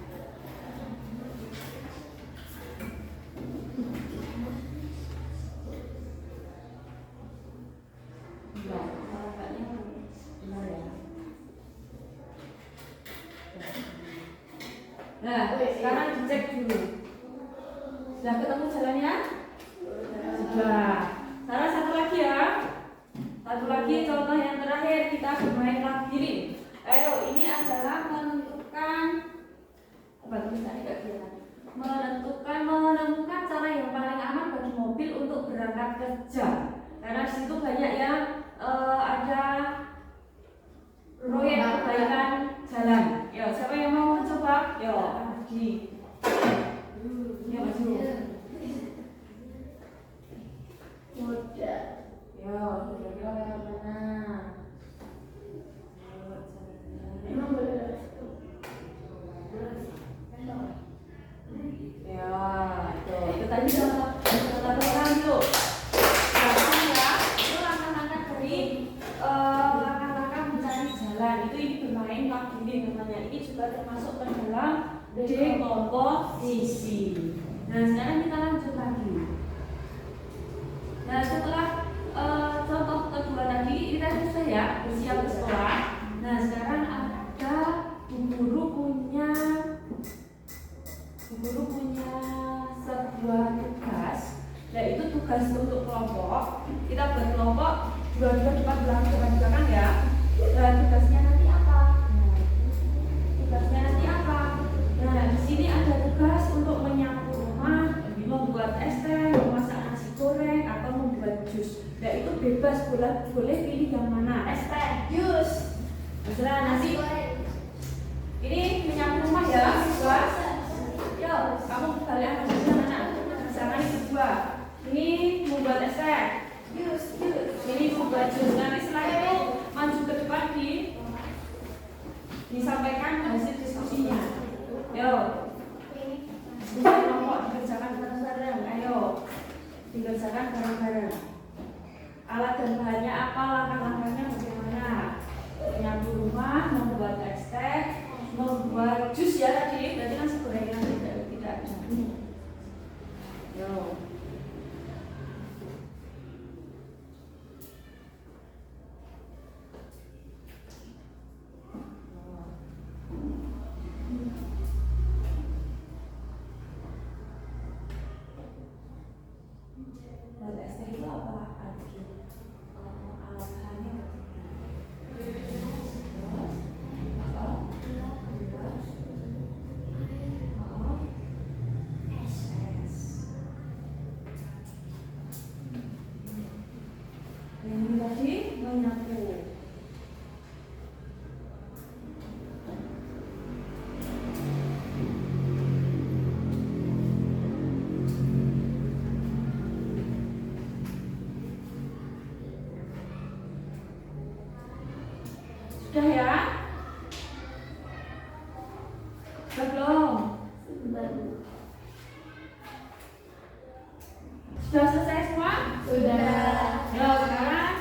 Speaker 1: Nah, sekarang dicek dulu. Sudah ketemu jalannya? Sudah. Sekarang satu lagi ya. Satu lagi contoh yang terakhir kita bermain labirin. Ayo, ini adalah menentukan apa tulisannya enggak kelihatan. Menemukan cara yang paling aman bagi mobil untuk berangkat kerja. Karena di situ banyak yang ada proyek perbaikan jalan. Yo, siapa yang mau mencoba? Yo, pergi. Yo, maju. Yo, kira-kira yang mana?
Speaker 2: Emang boleh.
Speaker 1: Ya, tuh, itu tadi contoh orang dulu. Sekarang ya, itu langkah-langkah dari langkah-langkah mencari jalan. Itu ini bermain labirin namanya. Ini juga termasuk ke dalam dekomposisi. Nah, sekarang kita lanjut lagi. Nah, setelah contoh kedua tadi, ini tadi sudah ya, bersiap ke sekolah. Nah, sekarang ada Bu Guru punya sebuah tugas, yaitu tugas untuk kelompok. Kita buat kelompok dua-dua depan belakang ya. Dan tugasnya nanti apa? Nah, di sini ada tugas untuk menyapu rumah, membuat es teh, memasak nasi goreng, atau membuat jus. Ya itu bebas, boleh pilih yang mana. Es teh, jus. Terserah nanti. Ini menyapu rumah ya, siswa. Yo, kamu balik sama siswa mana? Misalkan ini kedua. Ini membuat es teh, jus. Ini membuat jus. Nanti setelah itu maju ke depan disampaikan hasil diskusinya. Yo, diskusi kelompok dikerjakan bareng-bareng. Ayo, dikerjakan bareng-bareng. Alat dan bahannya apa, langkah-langkahnya bagaimana? Menyapu rumah, membuat es teh, membuat jus ya tadi. Berarti nasi gorengan tidak. Yo. Buat es teh itu apa aja? Alat bahannya ini tadi menyapu. Sudah ya? Sudah belum? Sudah selesai semua?
Speaker 2: Sudah.
Speaker 1: Ya, sekarang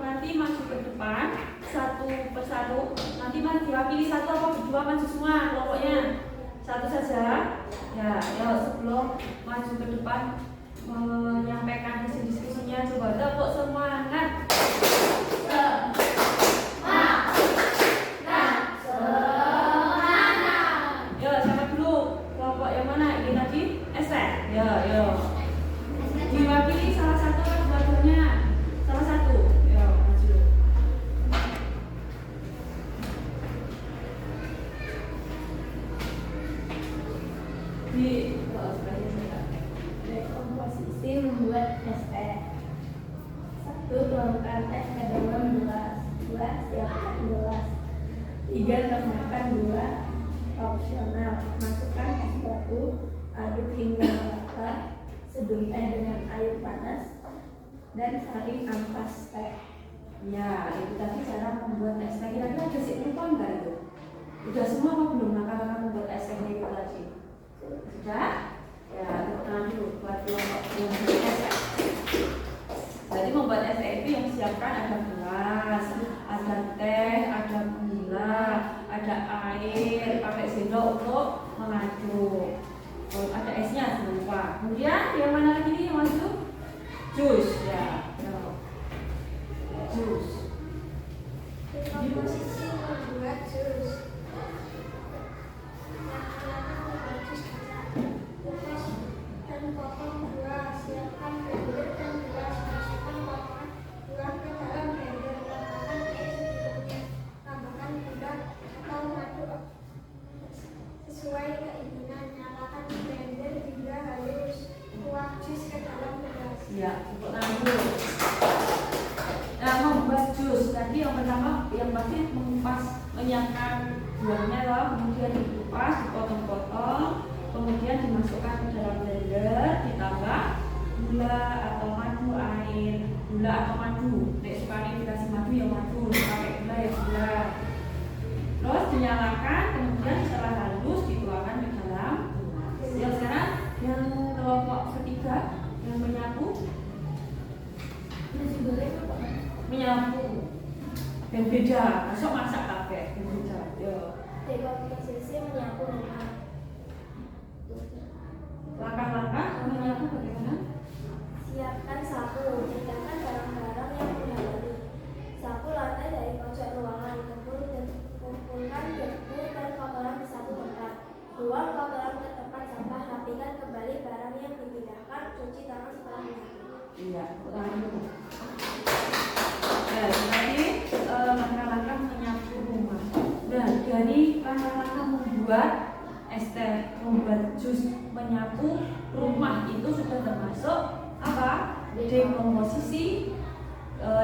Speaker 1: nanti maju ke depan satu persatu. Nanti diwakili satu apa berdua maju semua kelompoknya. Satu saja. Ya, sebelum maju ke depan menyampaikan hasil diskusinya, coba tepuk semangat. Yo, siapa dulu? Kelompok yang mana? Ini tadi es teh. Yo. Diwakili salah satu atau dua-duanya? Salah satu. Yo, maju.
Speaker 2: Komposisi membuat es teh. 1. Tuangkan teh ke dalam gelas. 2. Siapkan gelas. 3. Tambahkan gula opsional. Masukkan es batu, aduk hingga merata, seduh teh dengan air panas, dan saring ampas teh.
Speaker 1: Ya, itu tadi cara membuat es teh. Kira-kira ada sih lupa enggak itu? Udah semua apa belum langkah-langkah membuat es teh itu tadi? Sudah? Ya, tepuk tangan dulu buat kelompok yang membuat es teh. Jadi membuat es teh itu yang disiapkan ada gelas, ada teh, ada gula, ada air, pakai sendok untuk mengaduk. Ada esnya jangan lupa. Kemudian yang mana lagi nih yang masuk? Jus ya. Jus.
Speaker 2: Komposisi membuat jus. Langkah-langkah membuat jus adalah kupas dan potong buah, siapkan blender dan gelas, masukkan potongan buah ke dalam blender, tambahkan es secukupnya, tambahkan gula atau madu sesuai keinginan, nyalakan blender hingga halus, tuang jus ke dalam gelas.
Speaker 1: Ya, tepuk tangan dulu. Nah, membuat jus tadi yang pertama yang pasti mengupas, menyiapkan buahnya loh, kemudian dikupas, dipotong-potong, kemudian dimasukkan ke dalam blender, ditambah gula atau madu, air, gula atau madu. Nek sekali dikasih madu ya madu, pakai gula ya gula. Terus dinyalakan, kemudian setelah halus dituangkan ke dalam gelas. Yang sekarang yang kelompok ketiga yang menyapu.
Speaker 2: Nasi goreng apa?
Speaker 1: Menyapu dan beda, masuk masak kabeh dan beda. Yo.
Speaker 2: Komposisi menyapu rumah.
Speaker 1: Langkah-langkah menyapu bagaimana?
Speaker 2: Siapkan sapu, pindahkan barang-barang yang mudah balik. Sapu lantai dari pojok ruangan, kumpulkan debu dan kotoran di satu tempat. Buang kotoran ke tempat sampah, rapikan kembali barang yang dipindahkan, cuci tangan setelah menyapu.
Speaker 1: Iya, ulangi dulu. Tadi langkah-langkah menyapu rumah. Dan dari langkah-langkah membuat es teh, membuat jus, menyapu rumah itu sudah termasuk apa? dekomposisi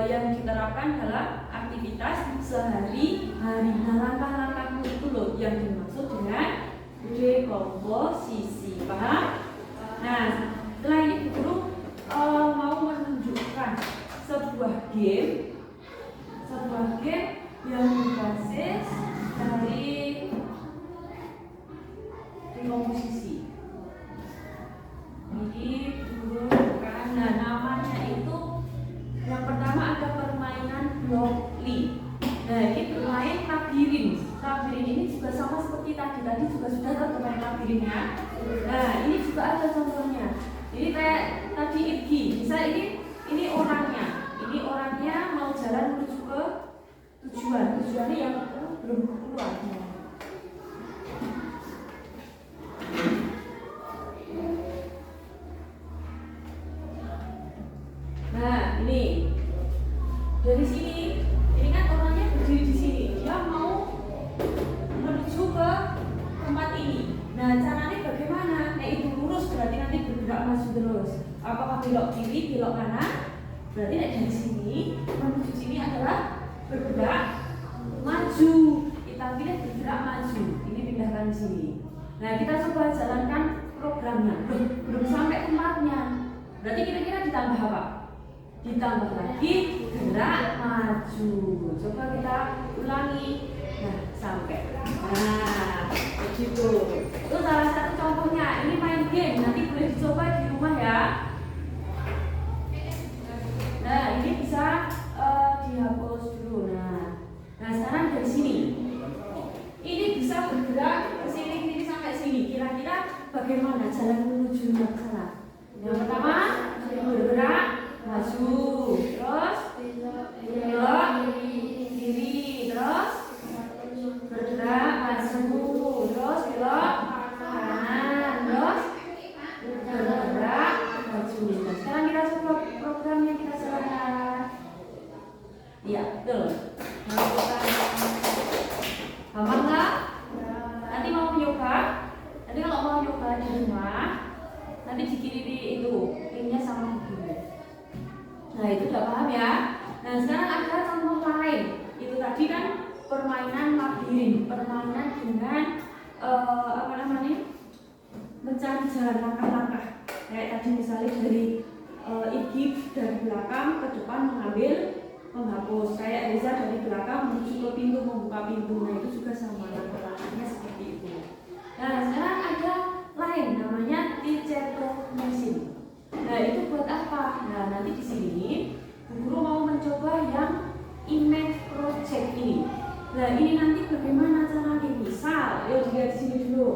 Speaker 1: yang diterapkan dalam aktivitas sehari-hari. Nah, langkah-langkahmu itu loh yang dimaksud dengan dekomposisi, paham? Nah, setelah ini guru mau menunjukkan sebuah game yang berbasis dari dekomposisi. Jadi guru bukan, nah namanya itu yang pertama ada permainan Blockly. Nah, ini bermain labirin. Labirin ini juga sama seperti tadi juga sudah bermain labirinnya. Nah, ini juga ada contohnya. Jadi kayak tadi Irgi, misal ini orangnya mau jalan menuju ke tujuannya yang belum keluar. Nah, ini dari sini, ini kan orangnya berdiri di sini, dia mau menuju ke tempat ini. Nah, caranya bagaimana? Nah, itu lurus berarti nanti bergerak maju terus. Apakah belok kiri, belok kanan? Berarti dari sini menuju sini adalah bergerak maju. Kita pilih bergerak maju. Ini pindahkan di sini. Nah, kita coba jalankan programnya. Belum sampai tempatnya. Berarti kira-kira ditambah apa? Ditambah lagi gerak maju. Coba kita ulangi. Nah, sampai. Nah, begitu. Itu salah satu contohnya. Ini main game. Nanti boleh dicoba di rumah ya. Nah, ini bisa dihapus dulu. Nah, sekarang dari sini. Ini bisa bergerak ke sini sampai sini. Kira-kira bagaimana jalan menuju ke sana? Yang pertama, bergerak maju, terus belok kiri, terus bergerak maju, terus belok kanan, terus bergerak maju. Nah, sekarang kita coba program yang kita serahkan. Iya, betul. Gampang nggak? Nanti mau nyoba. Nanti kalau mau nyoba di rumah, nanti dikirimi itu linknya sama guru. Nah, itu udah paham ya. Nah, sekarang ada contoh lain. Itu tadi kan permainan labirin, permainan dengan mencari jalan langkah-langkah. Kayak tadi misalnya dari Igi dari belakang ke depan mengambil menghapus. Kayak Reza dari belakang menuju ke pintu membuka pintu. Nah, itu juga sama langkah-langkahnya seperti itu. Nah, sekarang ada lain namanya Ticeto Machine. Nah, itu buat apa? Nah, nanti di sini guru mau mencoba yang image project ini. Nah, ini nanti bagaimana caranya? Misal, yuk dilihat di sini dulu.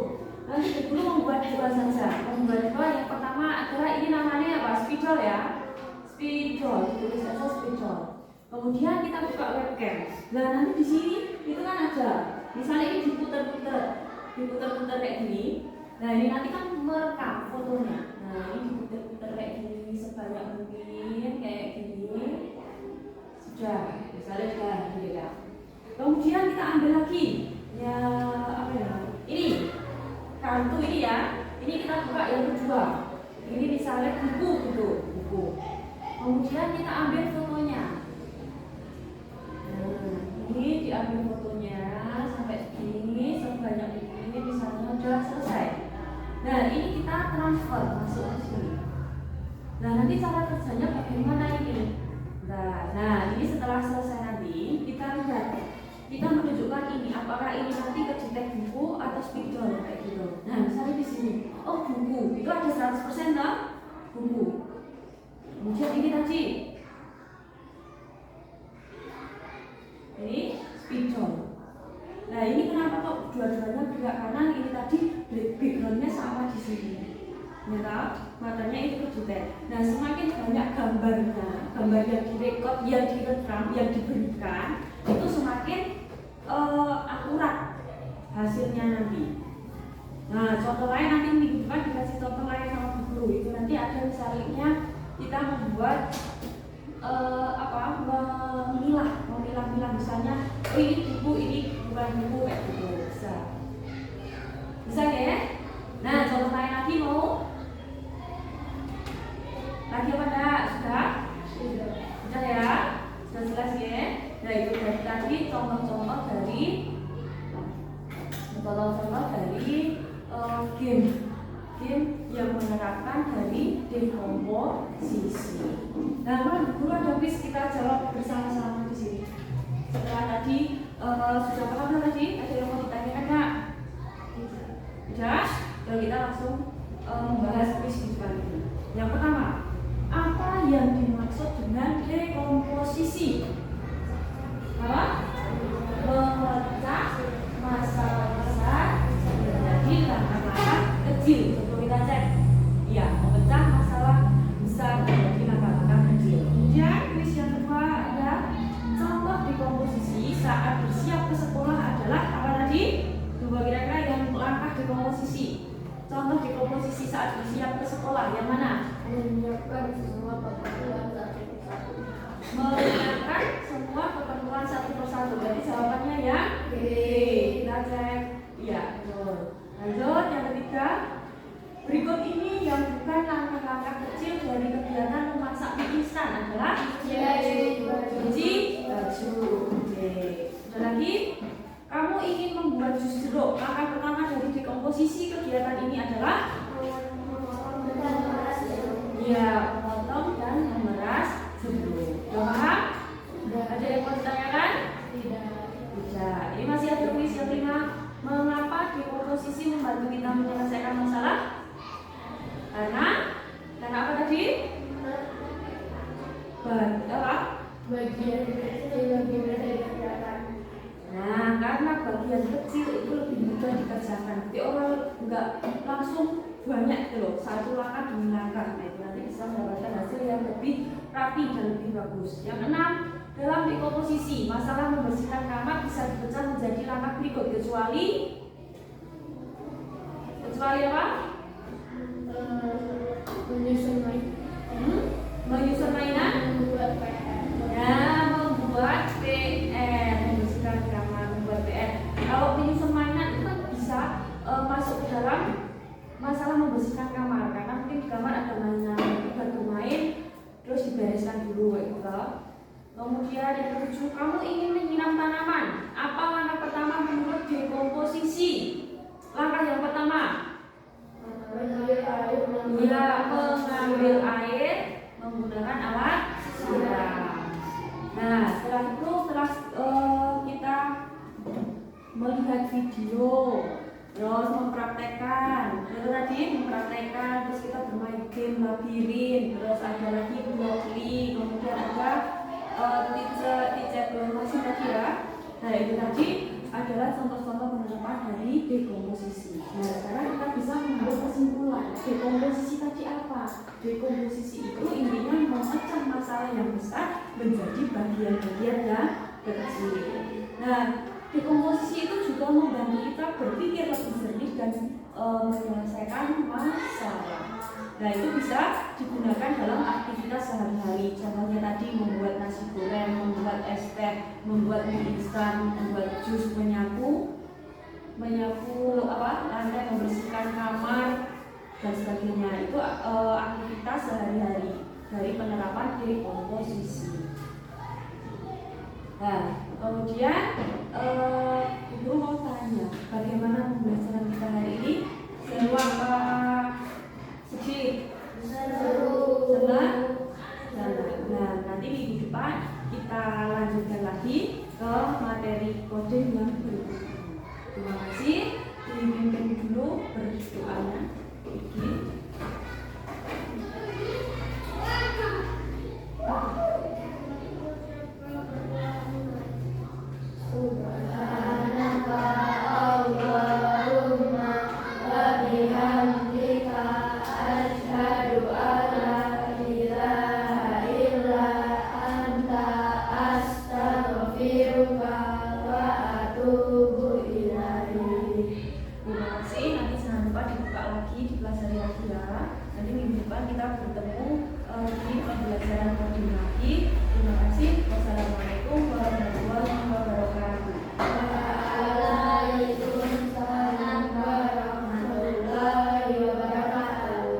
Speaker 1: Nanti guru membuat dua saja. Membuat dua, yang pertama adalah ini namanya apa? Spidol ya. Spidol, ditulis saja spidol. Kemudian kita buka webcam. Nah, nanti di sini itu kan ada. Misalnya ini diputar-putar kayak gini. Nah, ini nanti kan merekam fotonya. Nah, ini diputar-putar kayak gini sebanyak mungkin kayak gini. Sudah, misalnya sudah gitu ya. Kemudian kita ambil lagi ya apa ya? Ini kartu ini ya. Ini kita buka yang kedua. Ini misalnya buku gitu, buku. Kemudian kita ambil fotonya. Nah, ini diambil fotonya sampai segini sebanyak ini misalnya sudah selesai. Nah, ini kita transfer masuk ke sini. Nah, nanti cara kerjanya bagaimana ini? Nah, ini setelah selesai nanti kita lihat, kita menunjukkan ini apakah ini nanti ke detect buku atau spidol kayak gitu. Nah, misalnya di sini, oh buku itu ada 100% lah buku. Kemudian ini tadi, ini spidol. Nah, ini kenapa kok dua-duanya gerak kanan? Ini tadi backgroundnya sama di sini. Ya, matanya itu kejutan. Nah, semakin banyak gambar yang direkod, yang diberikan, itu semakin akurat hasilnya nanti. Nah, contoh lain nanti minggu depan dikasih contoh lain sama guru. Itu nanti ada misalnya kita membuat memilah misalnya, oh ini buku, ini bukan buku kayak gitu, bisa ya? Nah, contoh lain lagi mau? Lagi apa enggak? Sudah dekomposisi. Nah, guru ada quiz, kita jawab bersama-sama di sini. Setelah tadi sudah paham tadi? Ada yang mau ditanyakan nggak? Sudah? Kalau kita langsung membahas quiz di depan ini. Yang pertama, apa yang dimaksud dengan dekomposisi? Apa? Memecah masalah besar menjadi langkah-langkah kecil. Coba kita cek. Ya, memecah masalah besar menjadi langkah-langkah kecil. Kemudian quiz yang kedua ada contoh dekomposisi saat bersiap ke sekolah adalah apa tadi? Coba kira-kira yang langkah dekomposisi. Contoh dekomposisi saat bersiap ke sekolah yang mana?
Speaker 2: Menyiapkan semua keperluan satu persatu.
Speaker 1: Menyiapkan semua keperluan satu persatu. Berarti jawabannya ya B. Kita cek. Iya, betul. Lanjut yang ketiga. Berikut ini yang bukan langkah-langkah kecil dari kegiatan memasak mie instan adalah cuci baju. Oke. Ada lagi? Kamu ingin membuat jus jeruk. Langkah pertama dari dekomposisi kegiatan ini adalah memotong dan memeras jeruk. Sudah paham? Ada yang mau ditanyakan? Tidak. Ini masih ada quiz yang kelima. Mengapa dekomposisi membantu kita menyelesaikan masalah? Karena apa tadi? Bagian kecil lebih mudah dikerjakan. Nah, karena bagian kecil itu lebih mudah dikerjakan. Jadi orang nggak langsung banyak gitu loh, satu langkah demi langkah. Nah, itu nanti bisa mendapatkan hasil yang lebih rapi dan lebih bagus. Yang keenam, dalam dekomposisi, masalah membersihkan kamar bisa dipecah menjadi langkah berikut kecuali apa?
Speaker 2: Menyusun
Speaker 1: mainan,
Speaker 2: membuat PR.
Speaker 1: membuat PR, membersihkan kamar, membuat PR. Kalau menyusun mainan itu kan bisa masuk ke dalam masalah membersihkan kamar, karena mungkin di kamar ada mainan, itu baru bermain terus dibereskan dulu gitu. Kemudian yang ketujuh, kamu ingin menyiram tanaman. Apa langkah pertama menurut dekomposisi? Langkah yang pertama, mengambil air menggunakan alat siram. Nah, setelah itu kita melihat video, terus mempraktekkan. Terus kita bermain game labirin, terus ada lagi blockly, kemudian ada teacher masih tadi ya. Nah, itu tadi adalah contoh-contoh penerapan dari dekomposisi. Nah, sekarang kita bisa membuat kesimpulan. Dekomposisi tadi apa? Dekomposisi itu intinya memecah masalah yang besar menjadi bagian-bagian yang kecil. Nah, dekomposisi itu juga membantu kita berpikir lebih jernih dan menyelesaikan masalah. Nah, itu bisa digunakan dalam aktivitas sehari-hari. Contohnya tadi membuat nasi goreng, membuat es teh, membuat mie instan, membuat jus, menyapu lantai, membersihkan kamar dan sebagainya. Itu aktivitas sehari-hari dari penerapan dekomposisi. Nah, kemudian Ibu mau tanya, bagaimana pembelajaran kita hari ini? Seru apa? Sedih? Senang? Nah, nanti minggu depan kita lanjutkan lagi ke materi kode yang berikutnya. Terima kasih. Dipimpin dulu berdoanya. Nanti minggu depan kita bertemu di pembelajaran kode lagi. Terima kasih. Wassalamualaikum warahmatullahi wabarakatuh.
Speaker 2: Waalaikumsalam warahmatullahi wabarakatuh.